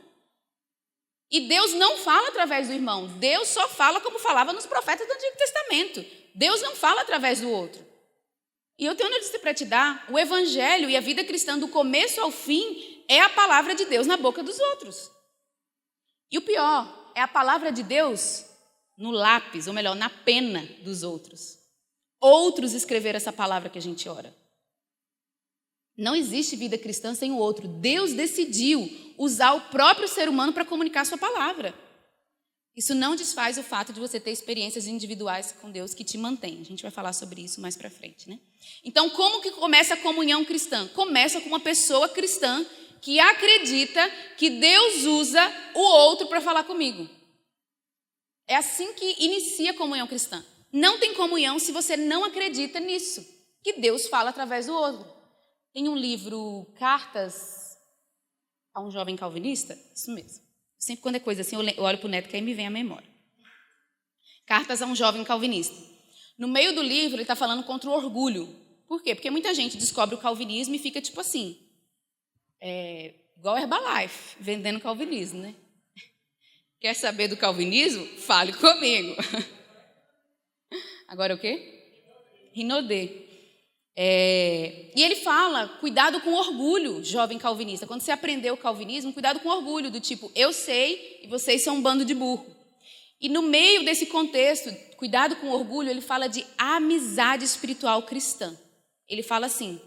E Deus não fala através do irmão. Deus só fala como falava nos profetas do Antigo Testamento. Deus não fala através do outro. E eu tenho uma notícia para te dar. O evangelho e a vida cristã do começo ao fim é a palavra de Deus na boca dos outros. E o pior é a palavra de Deus no lápis, ou melhor, na pena dos outros. Outros escreveram essa palavra que a gente ora. Não existe vida cristã sem o outro. Deus decidiu usar o próprio ser humano para comunicar a sua palavra. Isso não desfaz o fato de você ter experiências individuais com Deus que te mantêm. A gente vai falar sobre isso mais para frente, né? Então, como que começa a comunhão cristã? Começa com uma pessoa cristã que acredita que Deus usa o outro para falar comigo. É assim que inicia a comunhão cristã. Não tem comunhão se você não acredita nisso, que Deus fala através do outro. Tem um livro, Cartas a um Jovem Calvinista, isso mesmo. Sempre quando é coisa assim, eu olho para o Neto que aí me vem a memória. Cartas a um Jovem Calvinista. No meio do livro, ele está falando contra o orgulho. Por quê? Porque muita gente descobre o calvinismo e fica tipo assim, igual Herbalife, vendendo calvinismo, né? Quer saber do calvinismo? Fale comigo. Agora o quê? Rinodê. E ele fala, cuidado com orgulho, jovem calvinista. Quando você aprendeu o calvinismo, cuidado com orgulho, do tipo, eu sei e vocês são um bando de burro. E no meio desse contexto, cuidado com orgulho, ele fala de amizade espiritual cristã. Ele fala assim,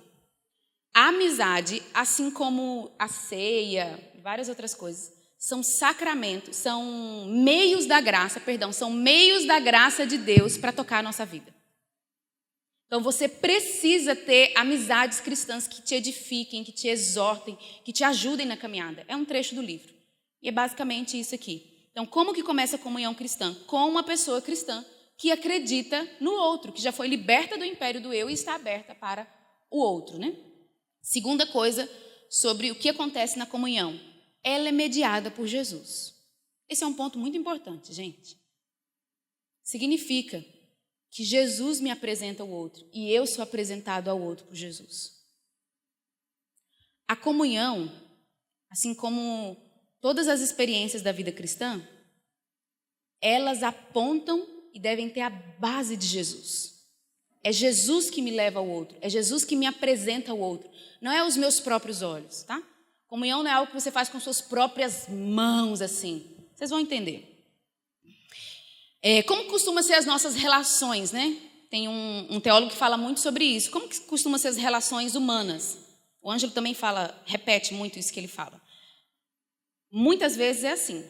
a amizade, assim como a ceia, várias outras coisas, são sacramentos, são meios da graça de Deus para tocar a nossa vida. Então, você precisa ter amizades cristãs que te edifiquem, que te exortem, que te ajudem na caminhada. É um trecho do livro. E é basicamente isso aqui. Então, como que começa a comunhão cristã? Com uma pessoa cristã que acredita no outro, que já foi liberta do império do eu e está aberta para o outro, né? Segunda coisa sobre o que acontece na comunhão. Ela é mediada por Jesus. Esse é um ponto muito importante, gente. Significa que Jesus me apresenta ao outro e eu sou apresentado ao outro por Jesus. A comunhão, assim como todas as experiências da vida cristã, elas apontam e devem ter a base de Jesus. É Jesus que me leva ao outro, é Jesus que me apresenta ao outro. Não é os meus próprios olhos, tá? Comunhão não é algo que você faz com suas próprias mãos, assim. Vocês vão entender. Como costumam ser as nossas relações, né? Tem um teólogo que fala muito sobre isso. Como que costumam ser as relações humanas? O Ângelo também repete muito isso que ele fala. Muitas vezes é assim.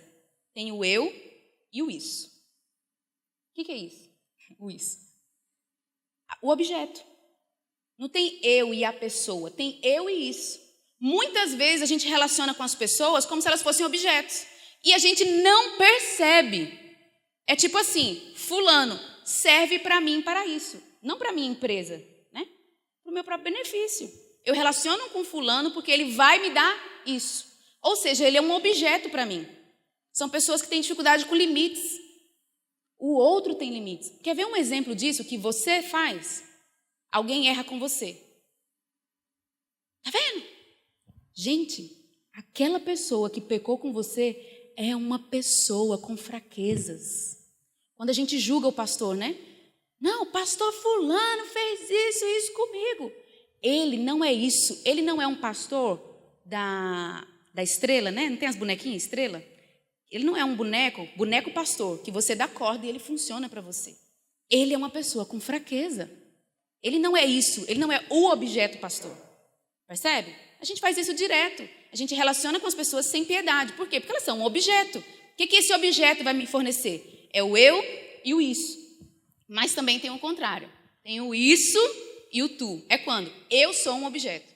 Tem o eu e o isso. O que é isso? O isso. O objeto. Não tem eu e a pessoa, tem eu e isso. Muitas vezes a gente relaciona com as pessoas como se elas fossem objetos. E a gente não percebe. É tipo assim, fulano serve para mim para isso. Não para minha empresa, né? Para o meu próprio benefício. Eu relaciono com fulano porque ele vai me dar isso. Ou seja, ele é um objeto para mim. São pessoas que têm dificuldade com limites. O outro tem limites. Quer ver um exemplo disso que você faz? Alguém erra com você. Tá vendo? Gente, aquela pessoa que pecou com você é uma pessoa com fraquezas. Quando a gente julga o pastor, né? Não, o pastor fulano fez isso comigo. Ele não é isso. Ele não é um pastor da estrela, né? Não tem as bonequinhas estrela? Ele não é um boneco pastor, que você dá corda e ele funciona para você. Ele é uma pessoa com fraqueza. Ele não é isso, ele não é o objeto pastor. Percebe? A gente faz isso direto. A gente relaciona com as pessoas sem piedade. Por quê? Porque elas são um objeto. O que esse objeto vai me fornecer? É o eu e o isso. Mas também tem o contrário. Tem o isso e o tu. É quando eu sou um objeto.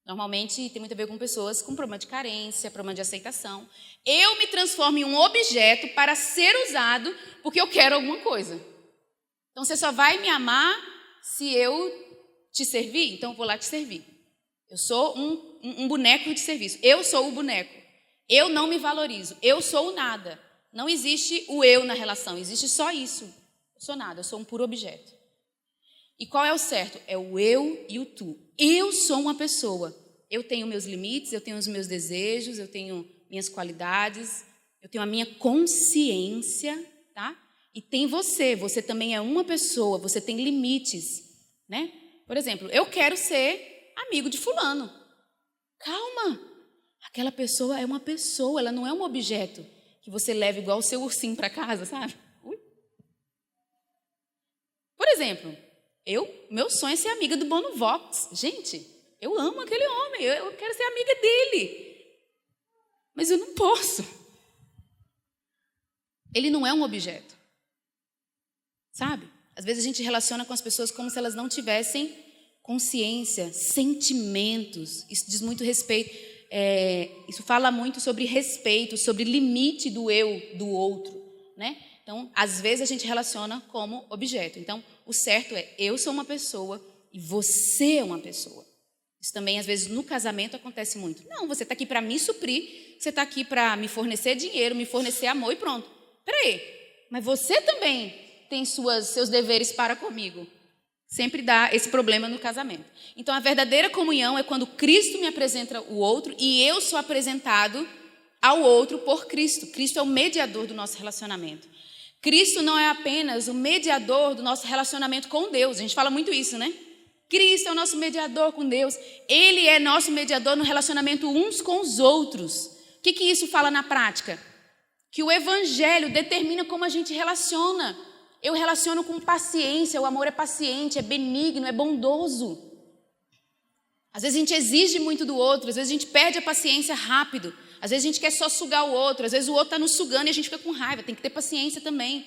Normalmente tem muito a ver com pessoas com problema de carência, problema de aceitação. Eu me transformo em um objeto para ser usado porque eu quero alguma coisa. Então você só vai me amar se eu te servir, então eu vou lá te servir. Eu sou um boneco de serviço. Eu sou o boneco. Eu não me valorizo. Eu sou o nada. Não existe o eu na relação. Existe só isso. Eu sou nada. Eu sou um puro objeto. E qual é o certo? É o eu e o tu. Eu sou uma pessoa. Eu tenho meus limites, eu tenho os meus desejos, eu tenho minhas qualidades, eu tenho a minha consciência, tá? E tem você. Você também é uma pessoa. Você tem limites, né? Por exemplo, eu quero ser amigo de fulano. Calma. Aquela pessoa é uma pessoa, ela não é um objeto que você leva igual o seu ursinho para casa, sabe? Ui. Por exemplo, meu sonho é ser amiga do Bono Vox. Gente, eu amo aquele homem, eu quero ser amiga dele. Mas eu não posso. Ele não é um objeto. Sabe? Às vezes a gente relaciona com as pessoas como se elas não tivessem consciência, sentimentos. Isso diz muito respeito. Isso fala muito sobre respeito, sobre limite do eu, do outro, né? Então, às vezes a gente relaciona como objeto. Então, o certo é, eu sou uma pessoa e você é uma pessoa. Isso também, às vezes, no casamento acontece muito. Não, você está aqui para me suprir, você está aqui para me fornecer dinheiro, me fornecer amor e pronto. Peraí, mas você também tem seus deveres para comigo. Sempre dá esse problema no casamento. Então, a verdadeira comunhão é quando Cristo me apresenta o outro e eu sou apresentado ao outro por Cristo. Cristo é o mediador do nosso relacionamento. Cristo não é apenas o mediador do nosso relacionamento com Deus. A gente fala muito isso, né? Cristo é o nosso mediador com Deus. Ele é nosso mediador no relacionamento uns com os outros. O que isso fala na prática? Que o Evangelho determina como a gente relaciona. Eu relaciono com paciência, o amor é paciente, é benigno, é bondoso. Às vezes a gente exige muito do outro, às vezes a gente perde a paciência rápido, às vezes a gente quer só sugar o outro, às vezes o outro está nos sugando e a gente fica com raiva, tem que ter paciência também.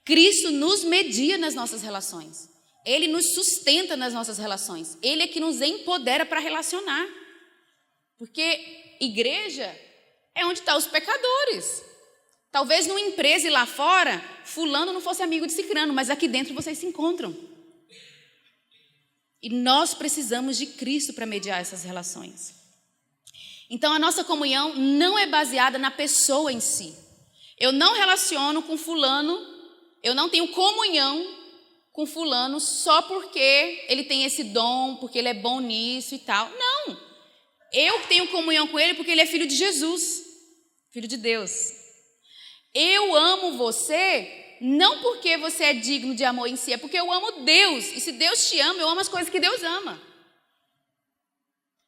Cristo nos media nas nossas relações, Ele nos sustenta nas nossas relações, Ele é que nos empodera para relacionar. Porque igreja é onde estão os pecadores. Talvez numa empresa e lá fora, fulano não fosse amigo de cicrano, mas aqui dentro vocês se encontram. E nós precisamos de Cristo para mediar essas relações. Então a nossa comunhão não é baseada na pessoa em si. Eu não relaciono com fulano, eu não tenho comunhão com fulano só porque ele tem esse dom, porque ele é bom nisso e tal. Não! Eu tenho comunhão com ele porque ele é filho de Jesus, filho de Deus. Eu amo você não porque você é digno de amor em si, é porque eu amo Deus. E se Deus te ama, eu amo as coisas que Deus ama.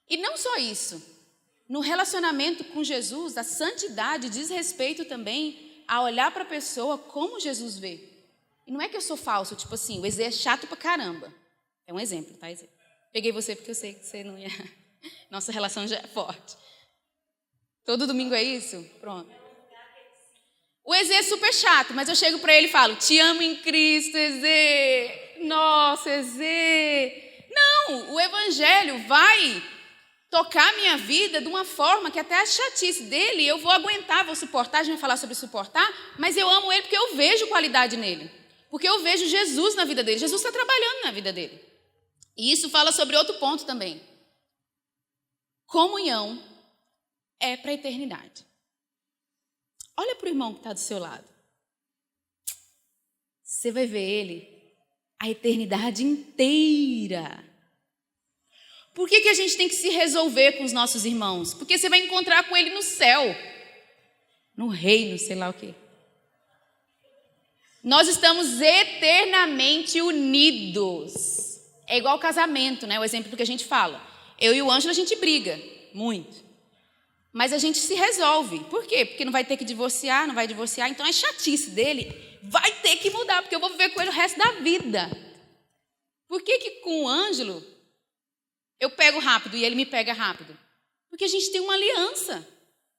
E não só isso. No relacionamento com Jesus, a santidade diz respeito também a olhar para a pessoa como Jesus vê. E não é que eu sou falso, tipo assim, o Ezê é chato pra caramba. É um exemplo, tá, Ezê? Peguei você porque eu sei que você não ia... Nossa relação já é forte. Todo domingo é isso? Pronto. O Ezê é super chato, mas eu chego para ele e falo, te amo em Cristo, Ezê. Nossa, Ezê. Não, o evangelho vai tocar a minha vida de uma forma que até a chatice dele eu vou aguentar, vou suportar, a gente vai falar sobre suportar, mas eu amo ele porque eu vejo qualidade nele. Porque eu vejo Jesus na vida dele. Jesus está trabalhando na vida dele. E isso fala sobre outro ponto também. Comunhão é para a eternidade. Olha para o irmão que está do seu lado. Você vai ver ele a eternidade inteira. Por que a gente tem que se resolver com os nossos irmãos? Porque você vai encontrar com ele no céu. No reino, sei lá o quê. Nós estamos eternamente unidos. É igual casamento, né? O exemplo que a gente fala. Eu e o Ângelo, a gente briga muito. Mas a gente se resolve. Por quê? Porque não vai ter que divorciar, não vai divorciar. Então a chatice dele vai ter que mudar, porque eu vou viver com ele o resto da vida. Por que com o Ângelo eu pego rápido e ele me pega rápido? Porque a gente tem uma aliança.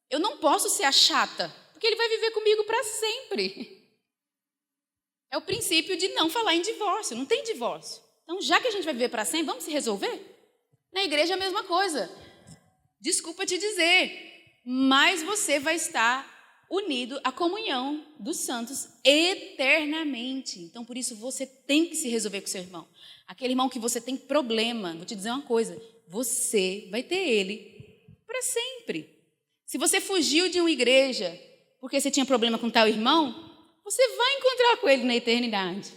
Eu não posso ser a chata, porque ele vai viver comigo para sempre. É o princípio de não falar em divórcio. Não tem divórcio. Então, já que a gente vai viver para sempre, vamos se resolver? Na igreja é a mesma coisa. Desculpa te dizer, mas você vai estar unido à comunhão dos santos eternamente. Então, por isso, você tem que se resolver com seu irmão. Aquele irmão que você tem problema, vou te dizer uma coisa, você vai ter ele para sempre. Se você fugiu de uma igreja porque você tinha problema com tal irmão, você vai encontrar com ele na eternidade.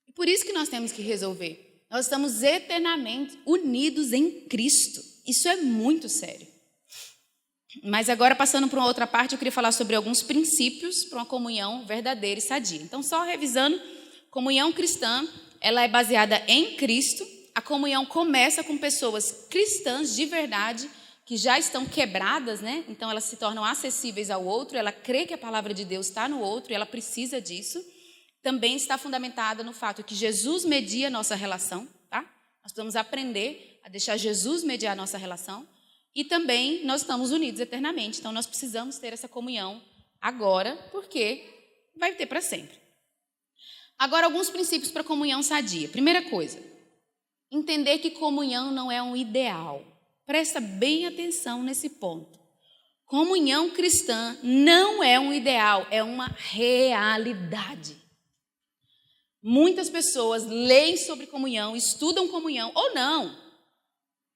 E por isso que nós temos que resolver. Nós estamos eternamente unidos em Cristo. Isso é muito sério. Mas agora, passando para uma outra parte, eu queria falar sobre alguns princípios para uma comunhão verdadeira e sadia. Então, só revisando, comunhão cristã, ela é baseada em Cristo. A comunhão começa com pessoas cristãs de verdade, que já estão quebradas, né? Então elas se tornam acessíveis ao outro, ela crê que a palavra de Deus está no outro e ela precisa disso. Também está fundamentada no fato que Jesus media a nossa relação, tá? Nós precisamos aprender a deixar Jesus mediar a nossa relação e também nós estamos unidos eternamente, então nós precisamos ter essa comunhão agora, porque vai ter para sempre. Agora, alguns princípios para comunhão sadia. Primeira coisa, entender que comunhão não é um ideal. Presta bem atenção nesse ponto. Comunhão cristã não é um ideal, é uma realidade. Muitas pessoas leem sobre comunhão, estudam comunhão ou não.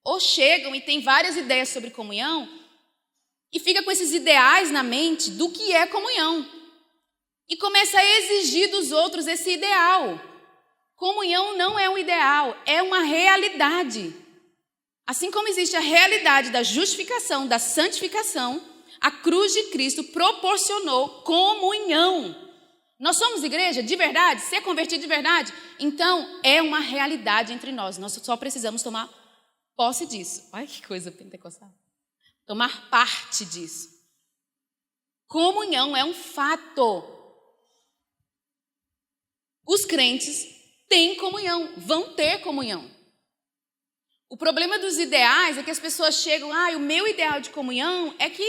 Ou chegam e têm várias ideias sobre comunhão e fica com esses ideais na mente do que é comunhão. E começa a exigir dos outros esse ideal. Comunhão não é um ideal, é uma realidade. Assim como existe a realidade da justificação, da santificação, a cruz de Cristo proporcionou comunhão. Nós somos igreja de verdade? Ser convertido de verdade? Então, é uma realidade entre nós. Nós só precisamos tomar posse disso. Olha que coisa pentecostal. Tomar parte disso. Comunhão é um fato. Os crentes têm comunhão, vão ter comunhão. O problema dos ideais é que as pessoas chegam, o meu ideal de comunhão é que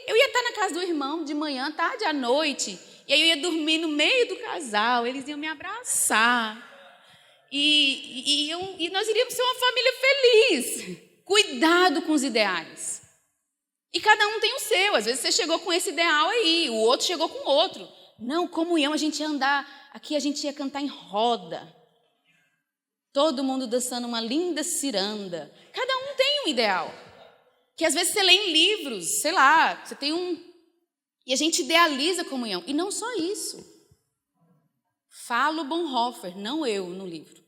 eu ia estar na casa do irmão de manhã, tarde, à noite, e aí eu ia dormir no meio do casal, eles iam me abraçar, e nós iríamos ser uma família feliz. Cuidado com os ideais. E cada um tem o seu. Às vezes você chegou com esse ideal aí, o outro chegou com outro. Não, comunhão, a gente ia andar, aqui a gente ia cantar em roda. Todo mundo dançando uma linda ciranda. Cada um tem um ideal. Que às vezes você lê em livros, sei lá, você tem um... E a gente idealiza a comunhão. E não só isso. Fala o Bonhoeffer, não eu, no livro.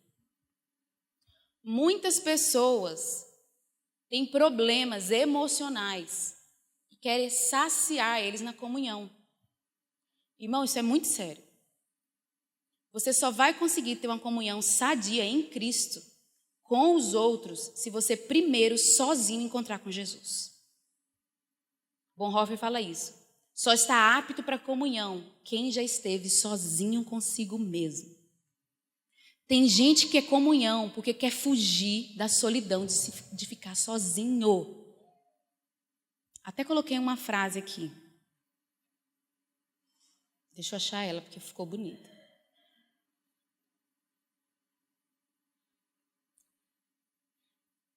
Muitas pessoas têm problemas emocionais e querem saciar eles na comunhão. Irmão, isso é muito sério. Você só vai conseguir ter uma comunhão sadia em Cristo com os outros se você primeiro sozinho encontrar com Jesus. Bonhoeffer fala isso. Só está apto para a comunhão quem já esteve sozinho consigo mesmo. Tem gente que é comunhão porque quer fugir da solidão de ficar sozinho. Até coloquei uma frase aqui. Deixa eu achar ela porque ficou bonita.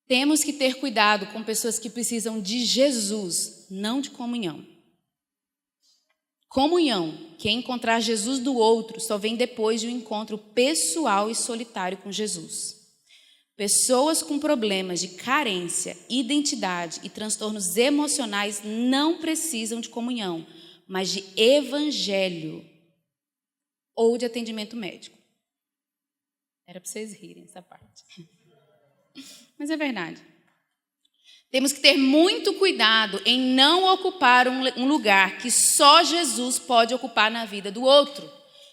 Temos que ter cuidado com pessoas que precisam de Jesus, não de comunhão. Comunhão, que é encontrar Jesus do outro, só vem depois de um encontro pessoal e solitário com Jesus. Pessoas com problemas de carência, identidade e transtornos emocionais não precisam de comunhão, mas de evangelho ou de atendimento médico. Era para vocês rirem essa parte. Mas é verdade. Temos que ter muito cuidado em não ocupar um lugar que só Jesus pode ocupar na vida do outro.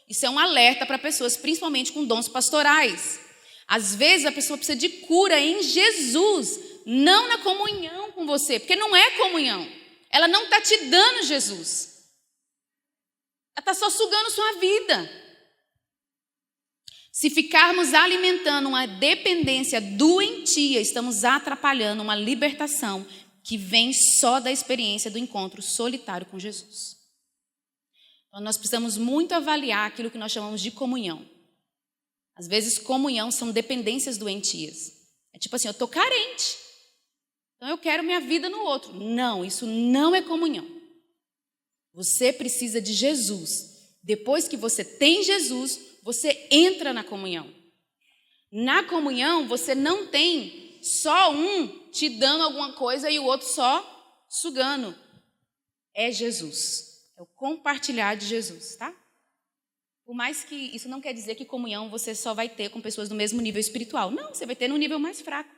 Isso é um alerta para pessoas, principalmente com dons pastorais. Às vezes a pessoa precisa de cura em Jesus, não na comunhão com você, porque não é comunhão. Ela não está te dando Jesus. Ela está só sugando sua vida. Se ficarmos alimentando uma dependência doentia, estamos atrapalhando uma libertação que vem só da experiência do encontro solitário com Jesus. Então, nós precisamos muito avaliar aquilo que nós chamamos de comunhão. Às vezes, comunhão são dependências doentias. É tipo assim, eu estou carente, então eu quero minha vida no outro. Não, isso não é comunhão. Você precisa de Jesus. Depois que você tem Jesus, você entra na comunhão. Na comunhão, você não tem só um te dando alguma coisa e o outro só sugando. É Jesus. É o compartilhar de Jesus, tá? Por mais que isso não quer dizer que comunhão você só vai ter com pessoas do mesmo nível espiritual. Não, você vai ter no nível mais fraco.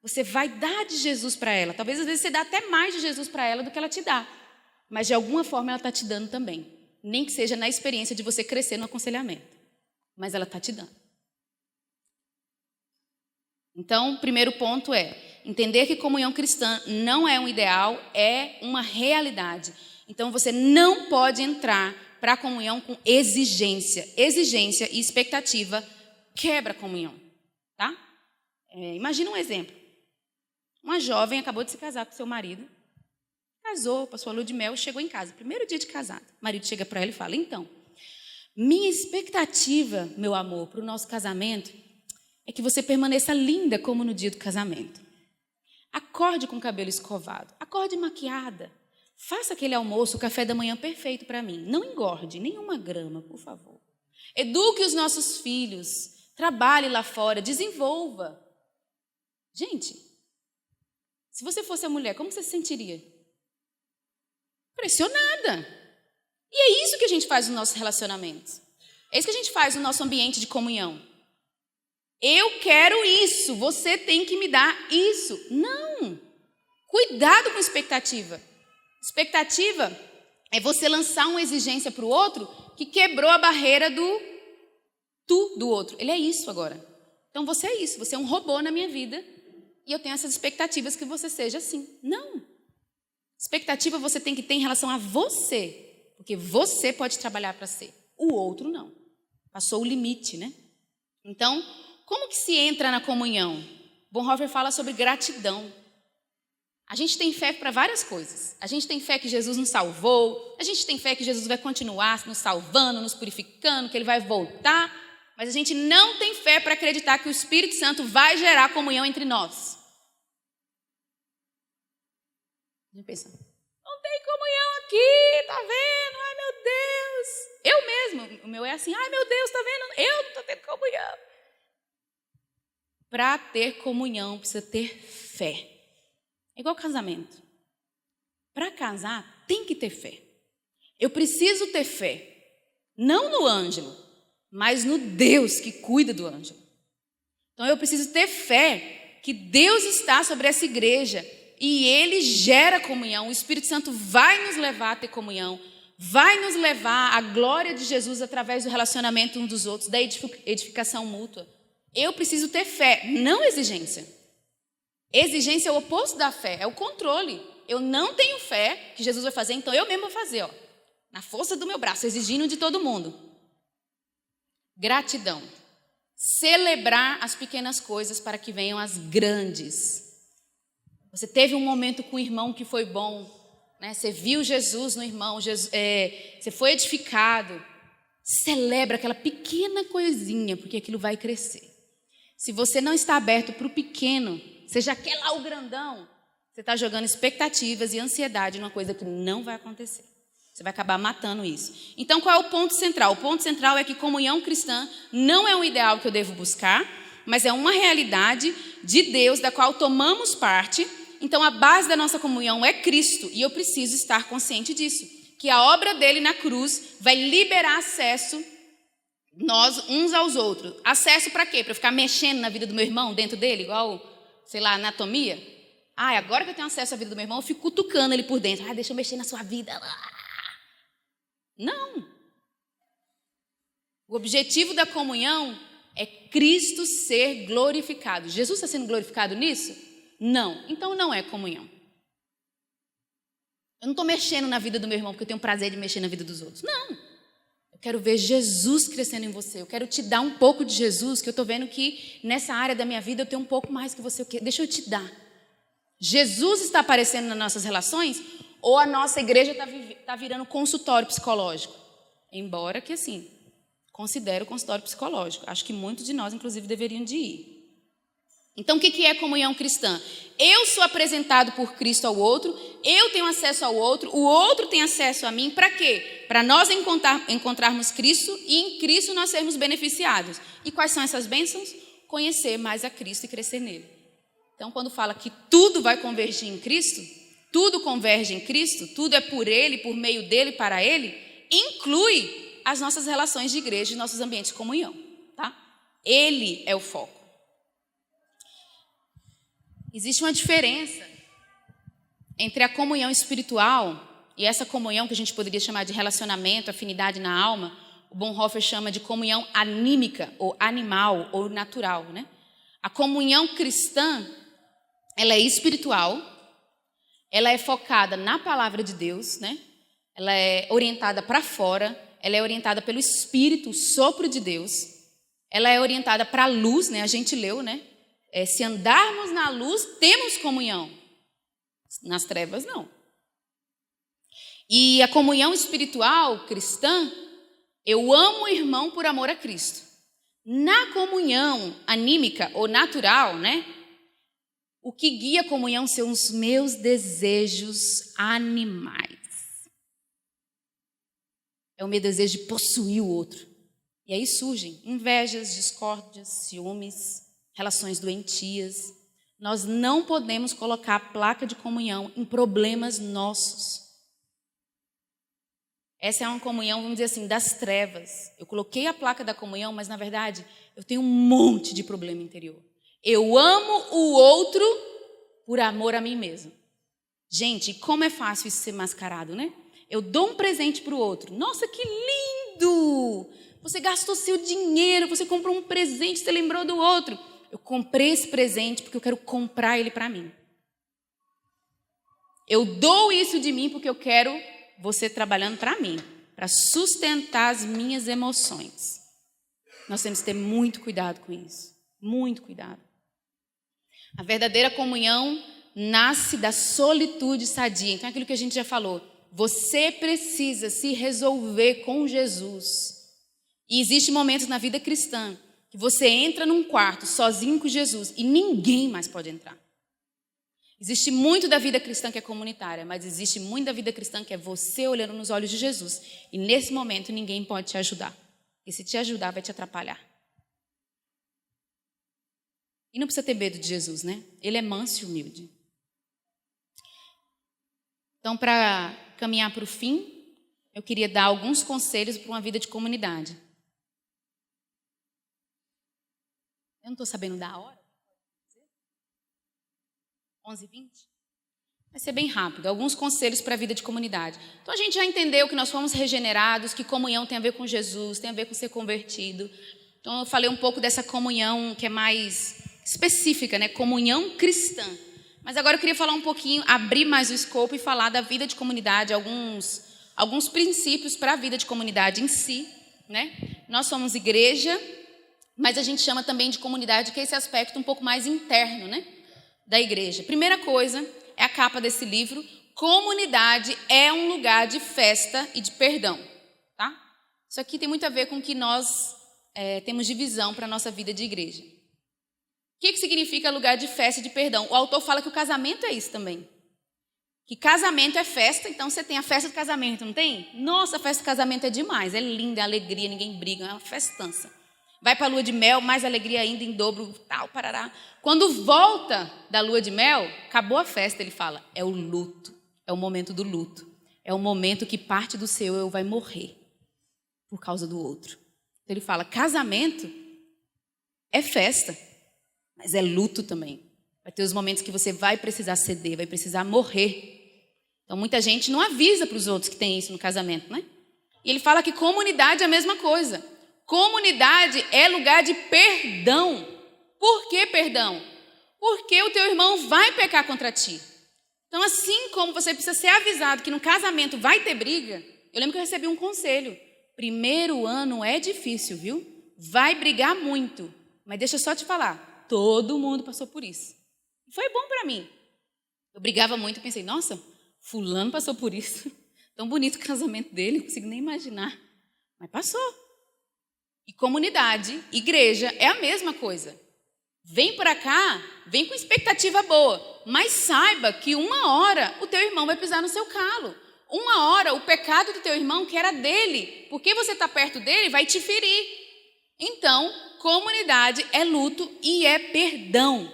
Você vai dar de Jesus para ela. Talvez às vezes você dá até mais de Jesus para ela do que ela te dá. Mas de alguma forma ela está te dando também. Nem que seja na experiência de você crescer no aconselhamento. Mas ela está te dando. Então, o primeiro ponto é entender que comunhão cristã não é um ideal, é uma realidade. Então, você não pode entrar para a comunhão com exigência. Exigência e expectativa quebra a comunhão. Tá? Imagina um exemplo. Uma jovem acabou de se casar com seu marido. Casou, passou a lua de mel e chegou em casa. Primeiro dia de casado. O marido chega para ela e fala, então... Minha expectativa, meu amor, para o nosso casamento é que você permaneça linda como no dia do casamento. Acorde com o cabelo escovado, acorde maquiada, faça aquele almoço, o café da manhã perfeito para mim. Não engorde nenhuma grama, por favor. Eduque os nossos filhos, trabalhe lá fora, desenvolva. Gente, se você fosse a mulher, como você se sentiria? Pressionada. E é isso que a gente faz nos nossos relacionamentos. É isso que a gente faz no nosso ambiente de comunhão. Eu quero isso, você tem que me dar isso. Não! Cuidado com expectativa. Expectativa é você lançar uma exigência para o outro que quebrou a barreira do tu do outro. Ele é isso agora. Então você é isso, você é um robô na minha vida e eu tenho essas expectativas que você seja assim. Não! Expectativa você tem que ter em relação a você. Porque você pode trabalhar para ser, o outro não. Passou o limite, né? Então, como que se entra na comunhão? Bonhoeffer fala sobre gratidão. A gente tem fé para várias coisas. A gente tem fé que Jesus nos salvou, a gente tem fé que Jesus vai continuar nos salvando, nos purificando, que Ele vai voltar, mas a gente não tem fé para acreditar que o Espírito Santo vai gerar comunhão entre nós. Deixa eu pensar. tem comunhão aqui, tá vendo? Ai, meu Deus. Eu mesmo, o meu é assim, ai, meu Deus, tá vendo? Eu não estou tendo comunhão. Para ter comunhão, precisa ter fé. É igual casamento. Para casar, tem que ter fé. Eu preciso ter fé. Não no Ângelo, mas no Deus que cuida do Ângelo. Então eu preciso ter fé que Deus está sobre essa igreja e Ele gera comunhão. O Espírito Santo vai nos levar a ter comunhão, vai nos levar à glória de Jesus através do relacionamento uns dos outros, da edificação mútua. Eu preciso ter fé, não exigência. Exigência é o oposto da fé, é o controle. Eu não tenho fé que Jesus vai fazer, então eu mesmo vou fazer, ó, na força do meu braço, exigindo de todo mundo. Gratidão. Celebrar as pequenas coisas para que venham as grandes. Você teve um momento com o irmão que foi bom, né? Você viu Jesus no irmão, você foi edificado. Celebra aquela pequena coisinha, porque aquilo vai crescer. Se você não está aberto para o pequeno, você já quer lá o grandão, você está jogando expectativas e ansiedade numa coisa que não vai acontecer. Você vai acabar matando isso. Então, qual é o ponto central? O ponto central é que comunhão cristã não é um ideal que eu devo buscar, mas é uma realidade de Deus da qual tomamos parte. Então, a base da nossa comunhão é Cristo e eu preciso estar consciente disso. Que a obra dele na cruz vai liberar acesso nós uns aos outros. Acesso para quê? Para eu ficar mexendo na vida do meu irmão dentro dele, igual, sei lá, anatomia? Ah, agora que eu tenho acesso à vida do meu irmão, eu fico cutucando ele por dentro. Ah, deixa eu mexer na sua vida. Não. O objetivo da comunhão é Cristo ser glorificado. Jesus está sendo glorificado nisso? Não. Então não é comunhão. Eu não estou mexendo na vida do meu irmão porque eu tenho prazer de mexer na vida dos outros. Não. Eu quero ver Jesus crescendo em você. Eu quero te dar um pouco de Jesus, que eu estou vendo que nessa área da minha vida eu tenho um pouco mais que você. Deixa eu te dar. Jesus está aparecendo nas nossas relações ou a nossa igreja está virando consultório psicológico? Embora que, assim, considero consultório psicológico. Acho que muitos de nós, inclusive, deveriam de ir. Então, o que é comunhão cristã? Eu sou apresentado por Cristo ao outro, eu tenho acesso ao outro, o outro tem acesso a mim. Para quê? Para nós encontrarmos Cristo e em Cristo nós sermos beneficiados. E quais são essas bênçãos? Conhecer mais a Cristo e crescer nele. Então, quando fala que tudo vai convergir em Cristo, tudo converge em Cristo, tudo é por Ele, por meio dEle, para Ele, inclui as nossas relações de igreja e nossos ambientes de comunhão. Tá? Ele é o foco. Existe uma diferença entre a comunhão espiritual e essa comunhão que a gente poderia chamar de relacionamento, afinidade na alma. O Bonhoeffer chama de comunhão anímica, ou animal, ou natural, né? A comunhão cristã, ela é espiritual, ela é focada na palavra de Deus, né? Ela é orientada para fora, ela é orientada pelo Espírito, o sopro de Deus, ela é orientada para a luz, né? A gente leu, né? Se andarmos na luz, temos comunhão. Nas trevas, não. E a comunhão espiritual cristã, eu amo o irmão por amor a Cristo. Na comunhão anímica ou natural, né? O que guia a comunhão são os meus desejos animais. É o meu desejo de possuir o outro. E aí surgem invejas, discórdias, ciúmes, relações doentias. Nós não podemos colocar a placa de comunhão em problemas nossos. Essa é uma comunhão, vamos dizer assim, das trevas. Eu coloquei a placa da comunhão, mas na verdade eu tenho um monte de problema interior. Eu amo o outro por amor a mim mesmo. Gente, como é fácil isso ser mascarado, né? Eu dou um presente para o outro. Nossa, que lindo! Você gastou seu dinheiro, você comprou um presente, você lembrou do outro. Eu comprei esse presente porque eu quero comprar ele para mim. Eu dou isso de mim porque eu quero você trabalhando para mim, para sustentar as minhas emoções. Nós temos que ter muito cuidado com isso. Muito cuidado. A verdadeira comunhão nasce da solitude sadia. Então é aquilo que a gente já falou. Você precisa se resolver com Jesus. E existem momentos na vida cristã que você entra num quarto sozinho com Jesus e ninguém mais pode entrar. Existe muito da vida cristã que é comunitária, mas existe muito da vida cristã que é você olhando nos olhos de Jesus. E nesse momento ninguém pode te ajudar. E se te ajudar, vai te atrapalhar. E não precisa ter medo de Jesus, né? Ele é manso e humilde. Então, para caminhar para o fim, eu queria dar alguns conselhos para uma vida de comunidade. Eu não estou sabendo da hora. 11h20? Vai ser bem rápido. Alguns conselhos para a vida de comunidade. Então, a gente já entendeu que nós fomos regenerados, que comunhão tem a ver com Jesus, tem a ver com ser convertido. Então, eu falei um pouco dessa comunhão que é mais específica, né? Comunhão cristã. Mas agora eu queria falar um pouquinho, abrir mais o escopo e falar da vida de comunidade, alguns princípios para a vida de comunidade em si, né? Nós somos igreja, mas a gente chama também de comunidade, que é esse aspecto um pouco mais interno, né? Da igreja. Primeira coisa é a capa desse livro. Comunidade é um lugar de festa e de perdão, tá? Isso aqui tem muito a ver com que nós temos de visão para a nossa vida de igreja. O que significa lugar de festa e de perdão? O autor fala que o casamento é isso também. Que casamento é festa, então você tem a festa do casamento, não tem? Nossa, a festa do casamento é demais, é linda, é alegria, ninguém briga, é uma festança. Vai para a lua de mel, mais alegria ainda em dobro, tal, parará. Quando volta da lua de mel, acabou a festa, ele fala, é o luto, é o momento do luto. É o momento que parte do seu eu vai morrer por causa do outro. Então ele fala, casamento é festa, mas é luto também. Vai ter os momentos que você vai precisar ceder, vai precisar morrer. Então muita gente não avisa para os outros que tem isso no casamento, né? E ele fala que comunidade é a mesma coisa. Comunidade é lugar de perdão. Por que perdão? Porque o teu irmão vai pecar contra ti. Então, assim como você precisa ser avisado que no casamento vai ter briga, eu lembro que eu recebi um conselho. Primeiro ano é difícil, viu? Vai brigar muito. Mas deixa eu só te falar, todo mundo passou por isso. E foi bom para mim. Eu brigava muito e pensei, nossa, fulano passou por isso. Tão bonito o casamento dele, não consigo nem imaginar. Mas passou. E comunidade, igreja, é a mesma coisa. Vem para cá, vem com expectativa boa, mas saiba que uma hora o teu irmão vai pisar no seu calo. Uma hora o pecado do teu irmão, que era dele, porque você está perto dele, vai te ferir. Então, comunidade é luto e é perdão.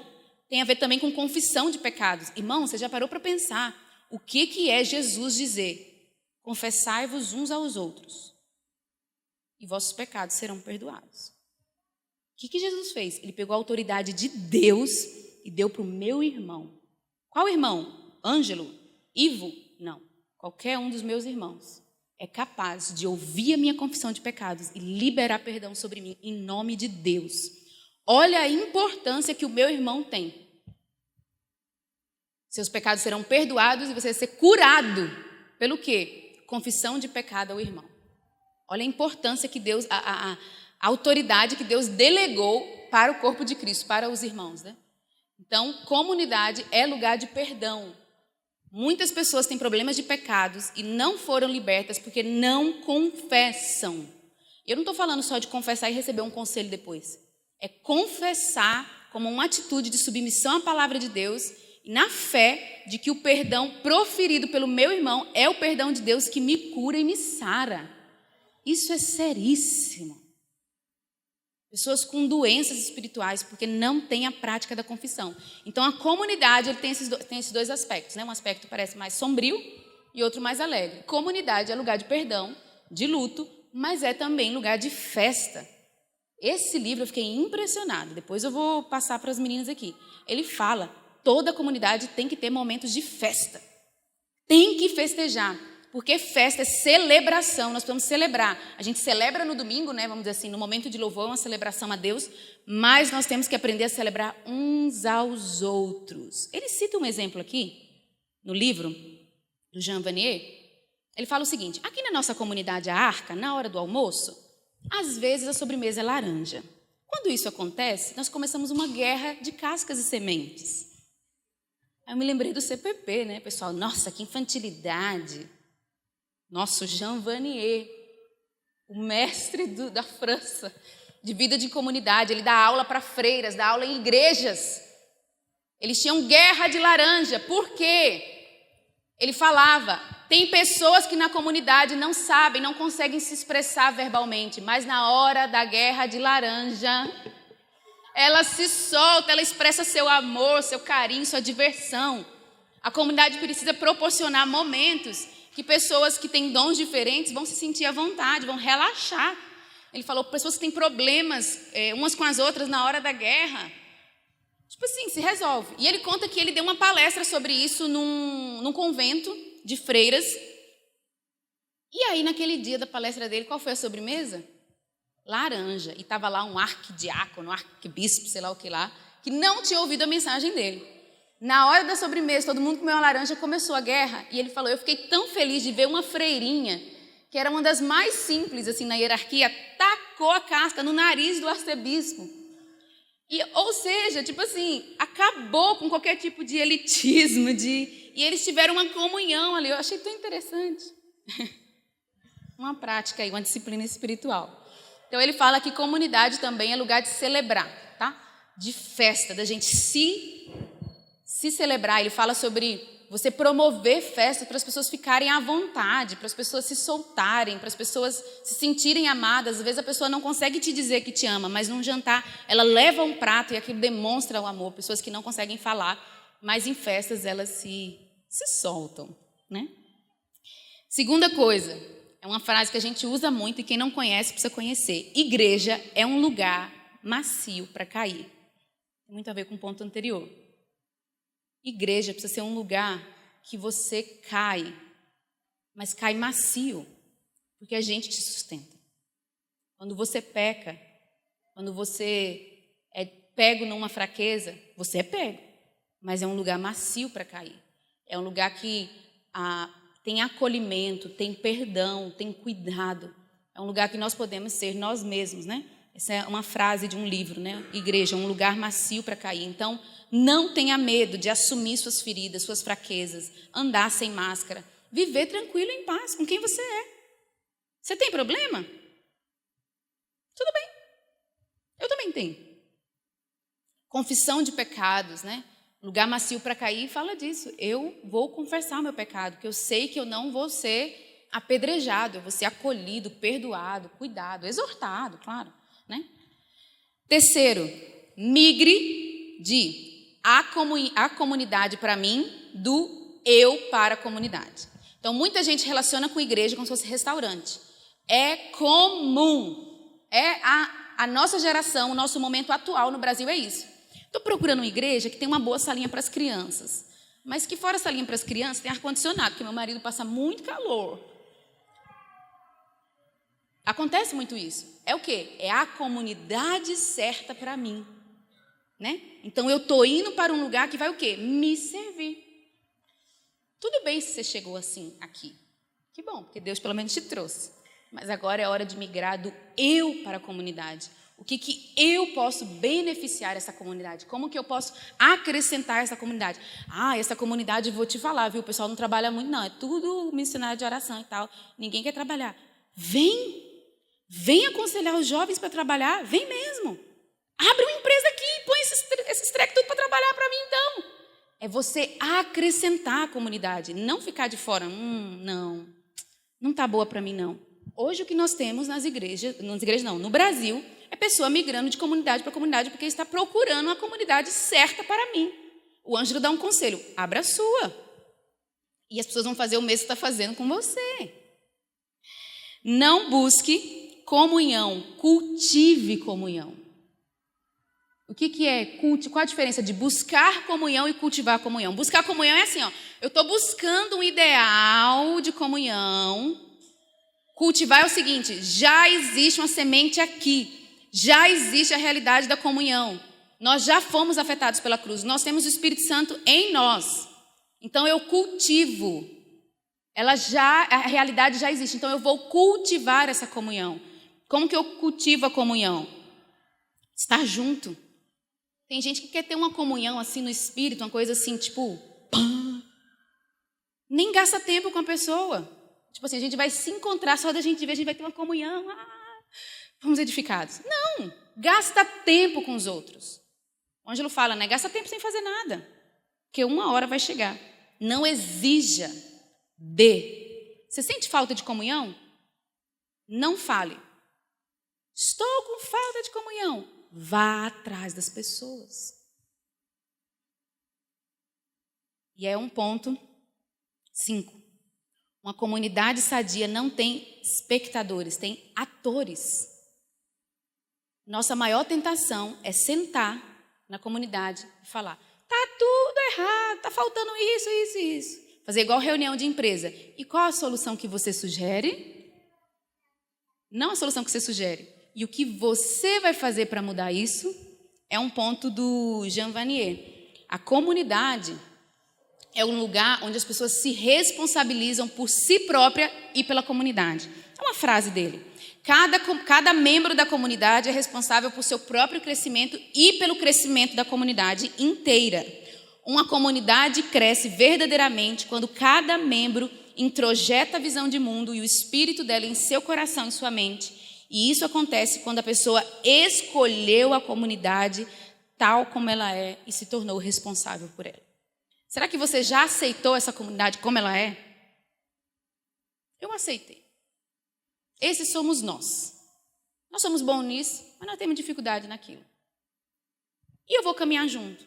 Tem a ver também com confissão de pecados. Irmão, você já parou para pensar o que é Jesus dizer? Confessai-vos uns aos outros e vossos pecados serão perdoados. O que Jesus fez? Ele pegou a autoridade de Deus e deu para o meu irmão. Qual irmão? Ângelo? Ivo? Não. Qualquer um dos meus irmãos é capaz de ouvir a minha confissão de pecados e liberar perdão sobre mim em nome de Deus. Olha a importância que o meu irmão tem. Seus pecados serão perdoados e você vai ser curado. Pelo quê? Confissão de pecado ao irmão. Olha a importância que Deus, a autoridade que Deus delegou para o corpo de Cristo, para os irmãos, né? Então, comunidade é lugar de perdão. Muitas pessoas têm problemas de pecados e não foram libertas porque não confessam. Eu não estou falando só de confessar e receber um conselho depois. É confessar como uma atitude de submissão à palavra de Deus e na fé de que o perdão proferido pelo meu irmão é o perdão de Deus que me cura e me sara. Isso é seríssimo. Pessoas com doenças espirituais, porque não têm a prática da confissão. Então, a comunidade ele tem esses dois aspectos, né? Um aspecto parece mais sombrio e outro mais alegre. Comunidade é lugar de perdão, de luto, mas é também lugar de festa. Esse livro eu fiquei impressionada. Depois eu vou passar para as meninas aqui. Ele fala, toda comunidade tem que ter momentos de festa. Tem que festejar. Porque festa é celebração, nós precisamos celebrar. A gente celebra no domingo, né? Vamos dizer assim, no momento de louvor, é uma celebração a Deus, mas nós temos que aprender a celebrar uns aos outros. Ele cita um exemplo aqui, no livro do Jean Vanier. Ele fala o seguinte, aqui na nossa comunidade, a Arca, na hora do almoço, às vezes a sobremesa é laranja. Quando isso acontece, nós começamos uma guerra de cascas e sementes. Aí eu me lembrei do CPP, né, pessoal? Nossa, que infantilidade! Nosso Jean Vanier, o mestre da França, de vida de comunidade, ele dá aula para freiras, dá aula em igrejas. Eles tinham guerra de laranja. Por quê? Ele falava, tem pessoas que na comunidade não sabem, não conseguem se expressar verbalmente, mas na hora da guerra de laranja, ela se solta, ela expressa seu amor, seu carinho, sua diversão. A comunidade precisa proporcionar momentos que pessoas que têm dons diferentes vão se sentir à vontade, vão relaxar. Ele falou, pessoas que têm problemas umas com as outras na hora da guerra, tipo assim, se resolve. E ele conta que ele deu uma palestra sobre isso num convento de freiras. E aí, naquele dia da palestra dele, qual foi a sobremesa? Laranja. E estava lá um arquidiácono, um arquebispo, sei lá o que lá, que não tinha ouvido a mensagem dele. Na hora da sobremesa, todo mundo comeu uma laranja, começou a guerra. E ele falou, eu fiquei tão feliz de ver uma freirinha, que era uma das mais simples assim na hierarquia, tacou a casca no nariz do arcebispo. Ou seja, tipo assim, acabou com qualquer tipo de elitismo, e eles tiveram uma comunhão ali. Eu achei tão interessante. Uma prática aí, uma disciplina espiritual. Então ele fala que comunidade também é lugar de celebrar, tá? De festa, da gente se celebrar. Ele fala sobre você promover festas para as pessoas ficarem à vontade, para as pessoas se soltarem, para as pessoas se sentirem amadas. Às vezes a pessoa não consegue te dizer que te ama, mas num jantar ela leva um prato e aquilo demonstra o amor. Pessoas que não conseguem falar, mas em festas elas se soltam, né? Segunda coisa, é uma frase que a gente usa muito e quem não conhece precisa conhecer. Igreja é um lugar macio para cair. Tem muito a ver com o ponto anterior. Igreja precisa ser um lugar que você cai, mas cai macio, porque a gente te sustenta. Quando você peca, quando você é pego numa fraqueza, você é pego, mas é um lugar macio para cair. É um lugar que tem acolhimento, tem perdão, tem cuidado. É um lugar que nós podemos ser nós mesmos, né? Essa é uma frase de um livro, né? Igreja, um lugar macio para cair. Então, não tenha medo de assumir suas feridas, suas fraquezas, andar sem máscara, viver tranquilo em paz com quem você é. Você tem problema? Tudo bem. Eu também tenho. Confissão de pecados, né? Lugar macio para cair fala disso. Eu vou confessar meu pecado, porque eu sei que eu não vou ser apedrejado, eu vou ser acolhido, perdoado, cuidado, exortado, claro, né? Terceiro, migre de a comunidade para mim, do eu para a comunidade. Então, muita gente relaciona com igreja como se fosse restaurante. É comum. É a nossa geração, o nosso momento atual no Brasil é isso. Estou procurando uma igreja que tem uma boa salinha para as crianças. Mas que fora a salinha para as crianças tem ar-condicionado, porque meu marido passa muito calor. Acontece muito isso. É o quê? É a comunidade certa para mim. Né? Então, eu estou indo para um lugar que vai o quê? Me servir. Tudo bem se você chegou assim aqui. Que bom, porque Deus pelo menos te trouxe. Mas agora é hora de migrar do eu para a comunidade. O que eu posso beneficiar essa comunidade? Como que eu posso acrescentar essa comunidade? Essa comunidade, vou te falar, viu? O pessoal não trabalha muito, não. É tudo missionário de oração e tal. Ninguém quer trabalhar. Vem aconselhar os jovens para trabalhar. Vem mesmo. Abre uma empresa aqui e põe esses trecos tudo para trabalhar para mim, então. É você acrescentar a comunidade, não ficar de fora. Não está boa para mim, não. Hoje o que nós temos no Brasil, é pessoa migrando de comunidade para comunidade porque está procurando uma comunidade certa para mim. O Ângelo dá um conselho, abra a sua. E as pessoas vão fazer o mesmo que está fazendo com você. Não busque comunhão, cultive comunhão. O que é culto? Qual a diferença de buscar comunhão e cultivar comunhão? Buscar comunhão é assim, eu estou buscando um ideal de comunhão. Cultivar é o seguinte, já existe uma semente aqui, já existe a realidade da comunhão. Nós já fomos afetados pela cruz, nós temos o Espírito Santo em nós. Então eu cultivo, a realidade já existe, então eu vou cultivar essa comunhão. Como que eu cultivo a comunhão? Estar junto. Tem gente que quer ter uma comunhão assim no espírito, uma coisa assim, tipo, nem gasta tempo com a pessoa. Tipo assim, a gente vai se encontrar, só da gente ver, a gente vai ter uma comunhão, fomos edificados. Não, gasta tempo com os outros. O Ângelo fala, né? Gasta tempo sem fazer nada, porque uma hora vai chegar. Não exija, dê. Você sente falta de comunhão? Não fale. Estou com falta de comunhão. Vá atrás das pessoas. E é um ponto 5. Uma comunidade sadia não tem espectadores, tem atores. Nossa maior tentação é sentar na comunidade e falar, tá tudo errado, tá faltando isso, isso e isso. Fazer igual reunião de empresa. E qual a solução que você sugere? Não a solução que você sugere. E o que você vai fazer para mudar isso é um ponto do Jean Vanier. A comunidade é um lugar onde as pessoas se responsabilizam por si própria e pela comunidade. É uma frase dele. Cada membro da comunidade é responsável por seu próprio crescimento e pelo crescimento da comunidade inteira. Uma comunidade cresce verdadeiramente quando cada membro introjeta a visão de mundo e o espírito dela em seu coração e sua mente. E isso acontece quando a pessoa escolheu a comunidade tal como ela é e se tornou responsável por ela. Será que você já aceitou essa comunidade como ela é? Eu aceitei. Esses somos nós. Nós somos bons nisso, mas nós temos dificuldade naquilo. E eu vou caminhar junto.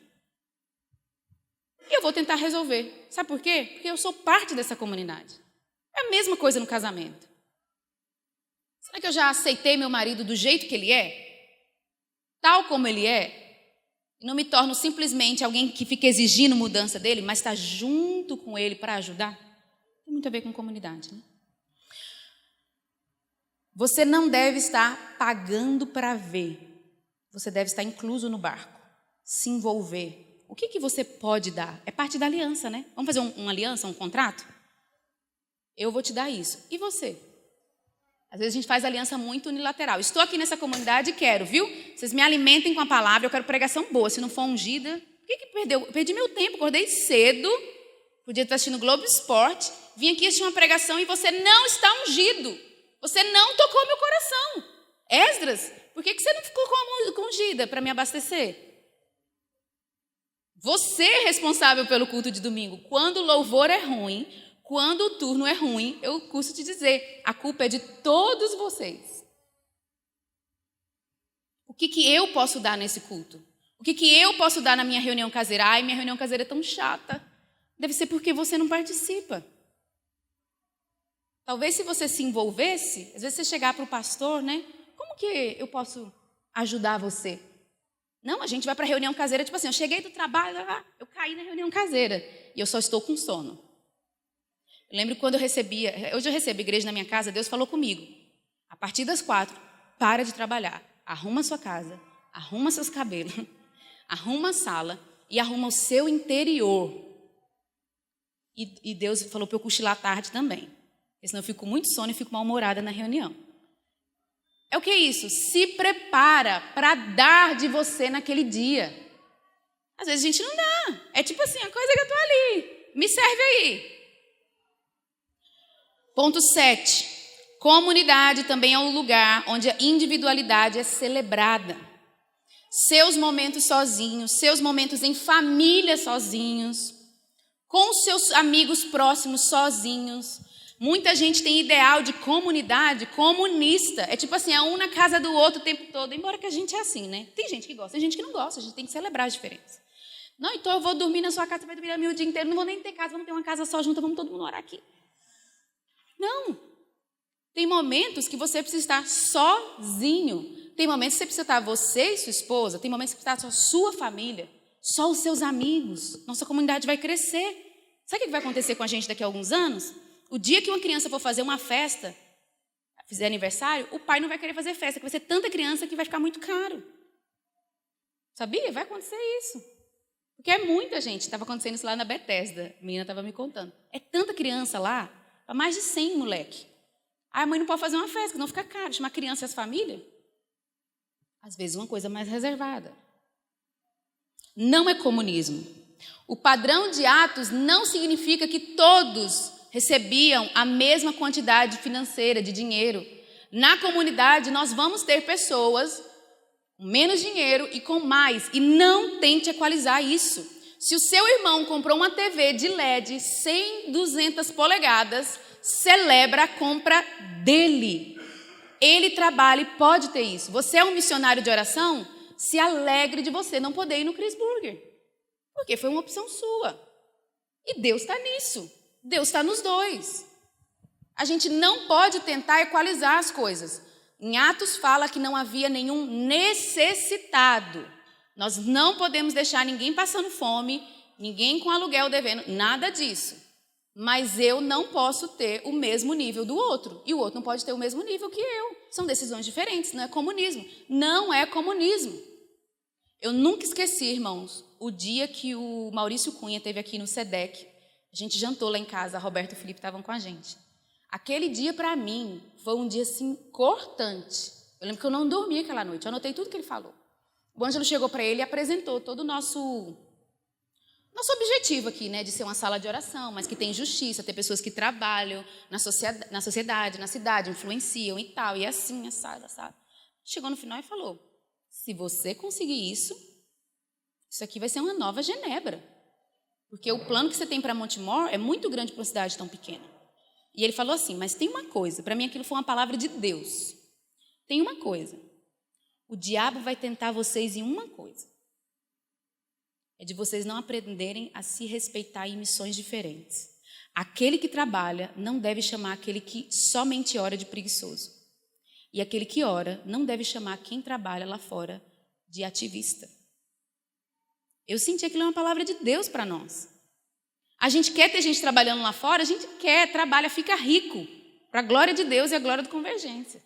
E eu vou tentar resolver. Sabe por quê? Porque eu sou parte dessa comunidade. É a mesma coisa no casamento. Será que eu já aceitei meu marido do jeito que ele é? Tal como ele é? E não me torno simplesmente alguém que fica exigindo mudança dele, mas está junto com ele para ajudar? Tem muito a ver com comunidade, né? Você não deve estar pagando para ver. Você deve estar incluso no barco. Se envolver. O que você pode dar? É parte da aliança, né? Vamos fazer uma aliança, um contrato? Eu vou te dar isso. E você? Às vezes a gente faz aliança muito unilateral. Estou aqui nessa comunidade e quero, viu? Vocês me alimentem com a palavra, eu quero pregação boa. Se não for ungida, por que perdeu? Eu perdi meu tempo, acordei cedo, podia estar assistindo Globo Esporte, vim aqui assistir uma pregação e você não está ungido. Você não tocou meu coração. Esdras, por que você não ficou com ungida para me abastecer? Você é responsável pelo culto de domingo. Quando o louvor é ruim, quando o turno é ruim, eu custo te dizer, a culpa é de todos vocês. O que eu posso dar nesse culto? O que eu posso dar na minha reunião caseira? Ai, minha reunião caseira é tão chata. Deve ser porque você não participa. Talvez se você se envolvesse, às vezes você chegar para o pastor, né? Como que eu posso ajudar você? Não, a gente vai para a reunião caseira, tipo assim, eu cheguei do trabalho, eu caí na reunião caseira e eu só estou com sono. Eu lembro quando hoje eu recebo igreja na minha casa, Deus falou comigo, a partir das 4, para de trabalhar, arruma a sua casa, arruma seus cabelos, arruma a sala e arruma o seu interior. E Deus falou para eu cochilar à tarde também, porque senão eu fico com muito sono e fico mal-humorada na reunião. É o que é isso? Se prepara para dar de você naquele dia. Às vezes a gente não dá. É tipo assim, a coisa que eu estou ali. Me serve aí. Ponto 7. Comunidade também é um lugar onde a individualidade é celebrada. Seus momentos sozinhos, seus momentos em família sozinhos, com seus amigos próximos sozinhos. Muita gente tem ideal de comunidade comunista. É tipo assim, é um na casa do outro o tempo todo. Embora que a gente é assim, né? Tem gente que gosta, tem gente que não gosta. A gente tem que celebrar as diferenças. Não, então eu vou dormir na sua casa, você vai dormir a minha o dia inteiro. Não vou nem ter casa, vamos ter uma casa só junta, vamos todo mundo orar aqui. Não. Tem momentos que você precisa estar sozinho. Tem momentos que você precisa estar você e sua esposa. Tem momentos que você precisa estar só sua família. Só os seus amigos. Nossa comunidade vai crescer. Sabe o que vai acontecer com a gente daqui a alguns anos? O dia que uma criança for fazer uma festa, fizer aniversário, o pai não vai querer fazer festa, porque vai ser tanta criança que vai ficar muito caro. Sabia? Vai acontecer isso. Porque é muita gente. Estava acontecendo isso lá na Bethesda. A menina estava me contando. É tanta criança lá, para mais de 100 moleque. Aí a mãe não pode fazer uma festa, não fica caro. Chamar criança e as famílias. Às vezes uma coisa mais reservada. Não é comunismo. O padrão de Atos não significa que todos recebiam a mesma quantidade financeira de dinheiro. Na comunidade, nós vamos ter pessoas com menos dinheiro e com mais. E não tente equalizar isso. Se o seu irmão comprou uma TV de LED 100, 200 polegadas, celebra a compra dele. Ele trabalha e pode ter isso. Você é um missionário de oração? Se alegre de você não poder ir no Chris Burger. Porque foi uma opção sua. E Deus está nisso. Deus está nos dois. A gente não pode tentar equalizar as coisas. Em Atos fala que não havia nenhum necessitado. Nós não podemos deixar ninguém passando fome, ninguém com aluguel devendo, nada disso. Mas eu não posso ter o mesmo nível do outro. E o outro não pode ter o mesmo nível que eu. São decisões diferentes, não é comunismo. Não é comunismo. Eu nunca esqueci, irmãos, o dia que o Maurício Cunha esteve aqui no SEDEC. A gente jantou lá em casa, a Roberta e o Felipe estavam com a gente. Aquele dia, para mim, foi um dia, assim, cortante. Eu lembro que eu não dormi aquela noite, eu anotei tudo que ele falou. O Ângelo chegou para ele e apresentou todo o nosso objetivo aqui, né, de ser uma sala de oração, mas que tem justiça, ter pessoas que trabalham na sociedade, na cidade, influenciam e tal, e assim, assado. Chegou no final e falou, se você conseguir isso aqui vai ser uma nova Genebra, porque o plano que você tem para Montemor é muito grande para uma cidade tão pequena. E ele falou assim, mas tem uma coisa, para mim aquilo foi uma palavra de Deus, tem uma coisa, o diabo vai tentar vocês em uma coisa, é de vocês não aprenderem a se respeitar em missões diferentes. Aquele que trabalha não deve chamar aquele que somente ora de preguiçoso. E aquele que ora não deve chamar quem trabalha lá fora de ativista. Eu senti aquilo uma palavra de Deus para nós. A gente quer ter gente trabalhando lá fora? A gente quer, trabalha, fica rico. Para a glória de Deus e a glória do Convergência.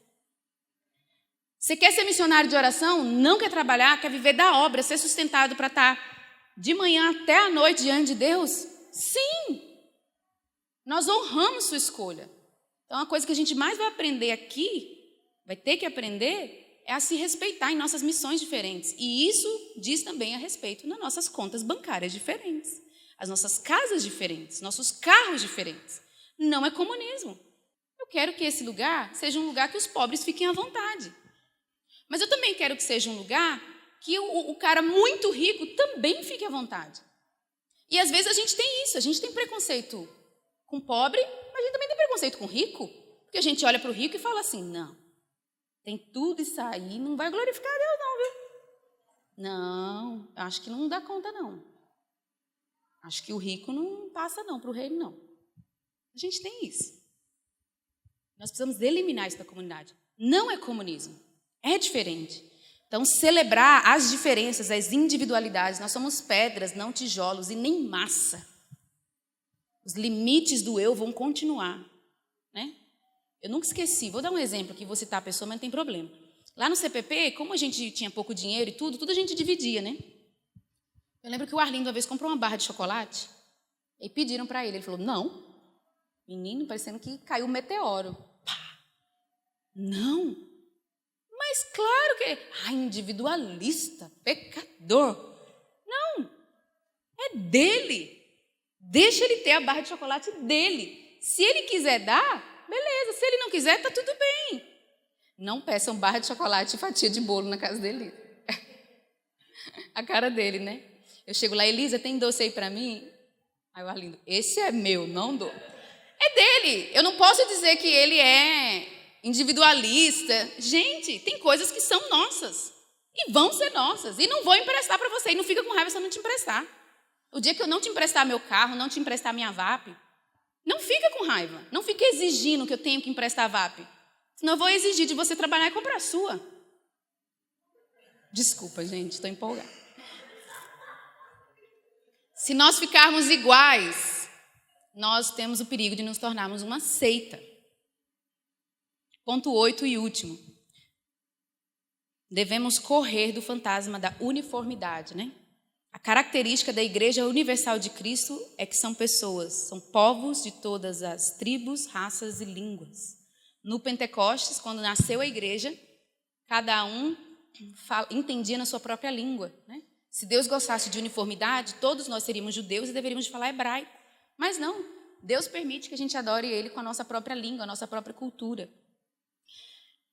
Você quer ser missionário de oração? Não quer trabalhar, quer viver da obra, ser sustentado para estar de manhã até a noite diante de Deus? Sim! Nós honramos sua escolha. Então, a coisa que a gente mais vai aprender aqui, vai ter que aprender, é a se respeitar em nossas missões diferentes. E isso diz também a respeito nas nossas contas bancárias diferentes, as nossas casas diferentes, nossos carros diferentes. Não é comunismo. Eu quero que esse lugar seja um lugar que os pobres fiquem à vontade. Mas eu também quero que seja um lugar que o cara muito rico também fique à vontade. E às vezes a gente tem isso, a gente tem preconceito com pobre, mas a gente também tem preconceito com rico, porque a gente olha para o rico e fala assim, não, tem tudo isso aí, não vai glorificar Deus não, viu? Não, acho que não dá conta não. Acho que o rico não passa não para o reino não. A gente tem isso. Nós precisamos eliminar isso da comunidade. Não é comunismo, é diferente. Então, celebrar as diferenças, as individualidades. Nós somos pedras, não tijolos e nem massa. Os limites do eu vão continuar, né? Eu nunca esqueci, vou dar um exemplo aqui, vou citar a pessoa, mas não tem problema. Lá no CPP, como a gente tinha pouco dinheiro e tudo a gente dividia, né? Eu lembro que o Arlindo uma vez comprou uma barra de chocolate e pediram para ele. Ele falou, não. Menino, parecendo que caiu um meteoro. Pá. Não. Mas claro que individualista, pecador. Não, é dele. Deixa ele ter a barra de chocolate dele. Se ele quiser dar, beleza. Se ele não quiser, está tudo bem. Não peçam barra de chocolate e fatia de bolo na casa dele. A cara dele, né? Eu chego lá, Elisa, tem doce aí para mim? Aí o Arlindo, esse é meu, não dou. É dele. Eu não posso dizer que ele é individualista. Gente, tem coisas que são nossas e vão ser nossas e não vou emprestar para você. E não fica com raiva se eu não te emprestar. O dia que eu não te emprestar meu carro, não te emprestar minha VAP, não fica com raiva. Não fica exigindo que eu tenho que emprestar a VAP. Senão eu vou exigir de você trabalhar e comprar a sua. Desculpa, gente, estou empolgada. Se nós ficarmos iguais, nós temos o perigo de nos tornarmos uma seita. Ponto 8 e último. Devemos correr do fantasma da uniformidade, né? A característica da Igreja Universal de Cristo é que são pessoas, são povos de todas as tribos, raças e línguas. No Pentecostes, quando nasceu a igreja, cada um entendia na sua própria língua, né? Se Deus gostasse de uniformidade, todos nós seríamos judeus e deveríamos falar hebraico. Mas não, Deus permite que a gente adore Ele com a nossa própria língua, a nossa própria cultura.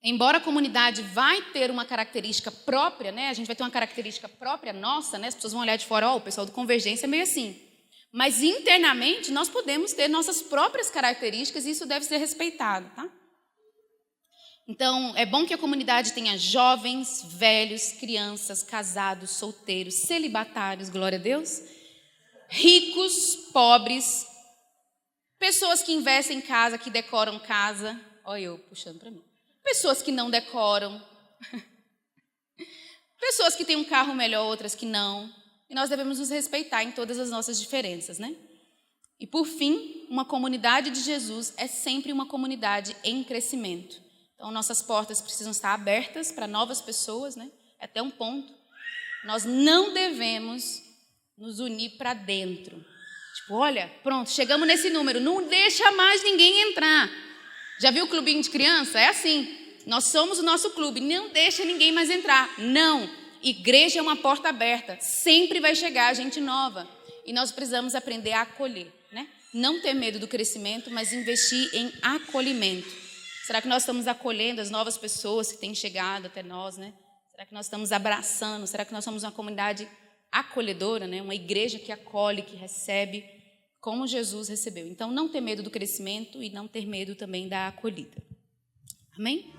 Embora a comunidade vai ter uma característica própria, né? A gente vai ter uma característica própria nossa, né? As pessoas vão olhar de fora, o pessoal do Convergência é meio assim. Mas internamente nós podemos ter nossas próprias características e isso deve ser respeitado, tá? Então, é bom que a comunidade tenha jovens, velhos, crianças, casados, solteiros, celibatários, glória a Deus, ricos, pobres, pessoas que investem em casa, que decoram casa. Olha eu puxando para mim. Pessoas que não decoram. Pessoas que têm um carro melhor, outras que não. E nós devemos nos respeitar em todas as nossas diferenças, né? E por fim, uma comunidade de Jesus é sempre uma comunidade em crescimento. Então, nossas portas precisam estar abertas para novas pessoas, né? Até um ponto. Nós não devemos nos unir para dentro. Tipo, olha, pronto, chegamos nesse número, não deixa mais ninguém entrar. Já viu o clubinho de criança? É assim, nós somos o nosso clube, não deixa ninguém mais entrar. Não, igreja é uma porta aberta, sempre vai chegar gente nova. E nós precisamos aprender a acolher, né? Não ter medo do crescimento, mas investir em acolhimento. Será que nós estamos acolhendo as novas pessoas que têm chegado até nós, né? Será que nós estamos abraçando? Será que nós somos uma comunidade acolhedora, né? Uma igreja que acolhe, que recebe, como Jesus recebeu. Então, não ter medo do crescimento e não ter medo também da acolhida. Amém?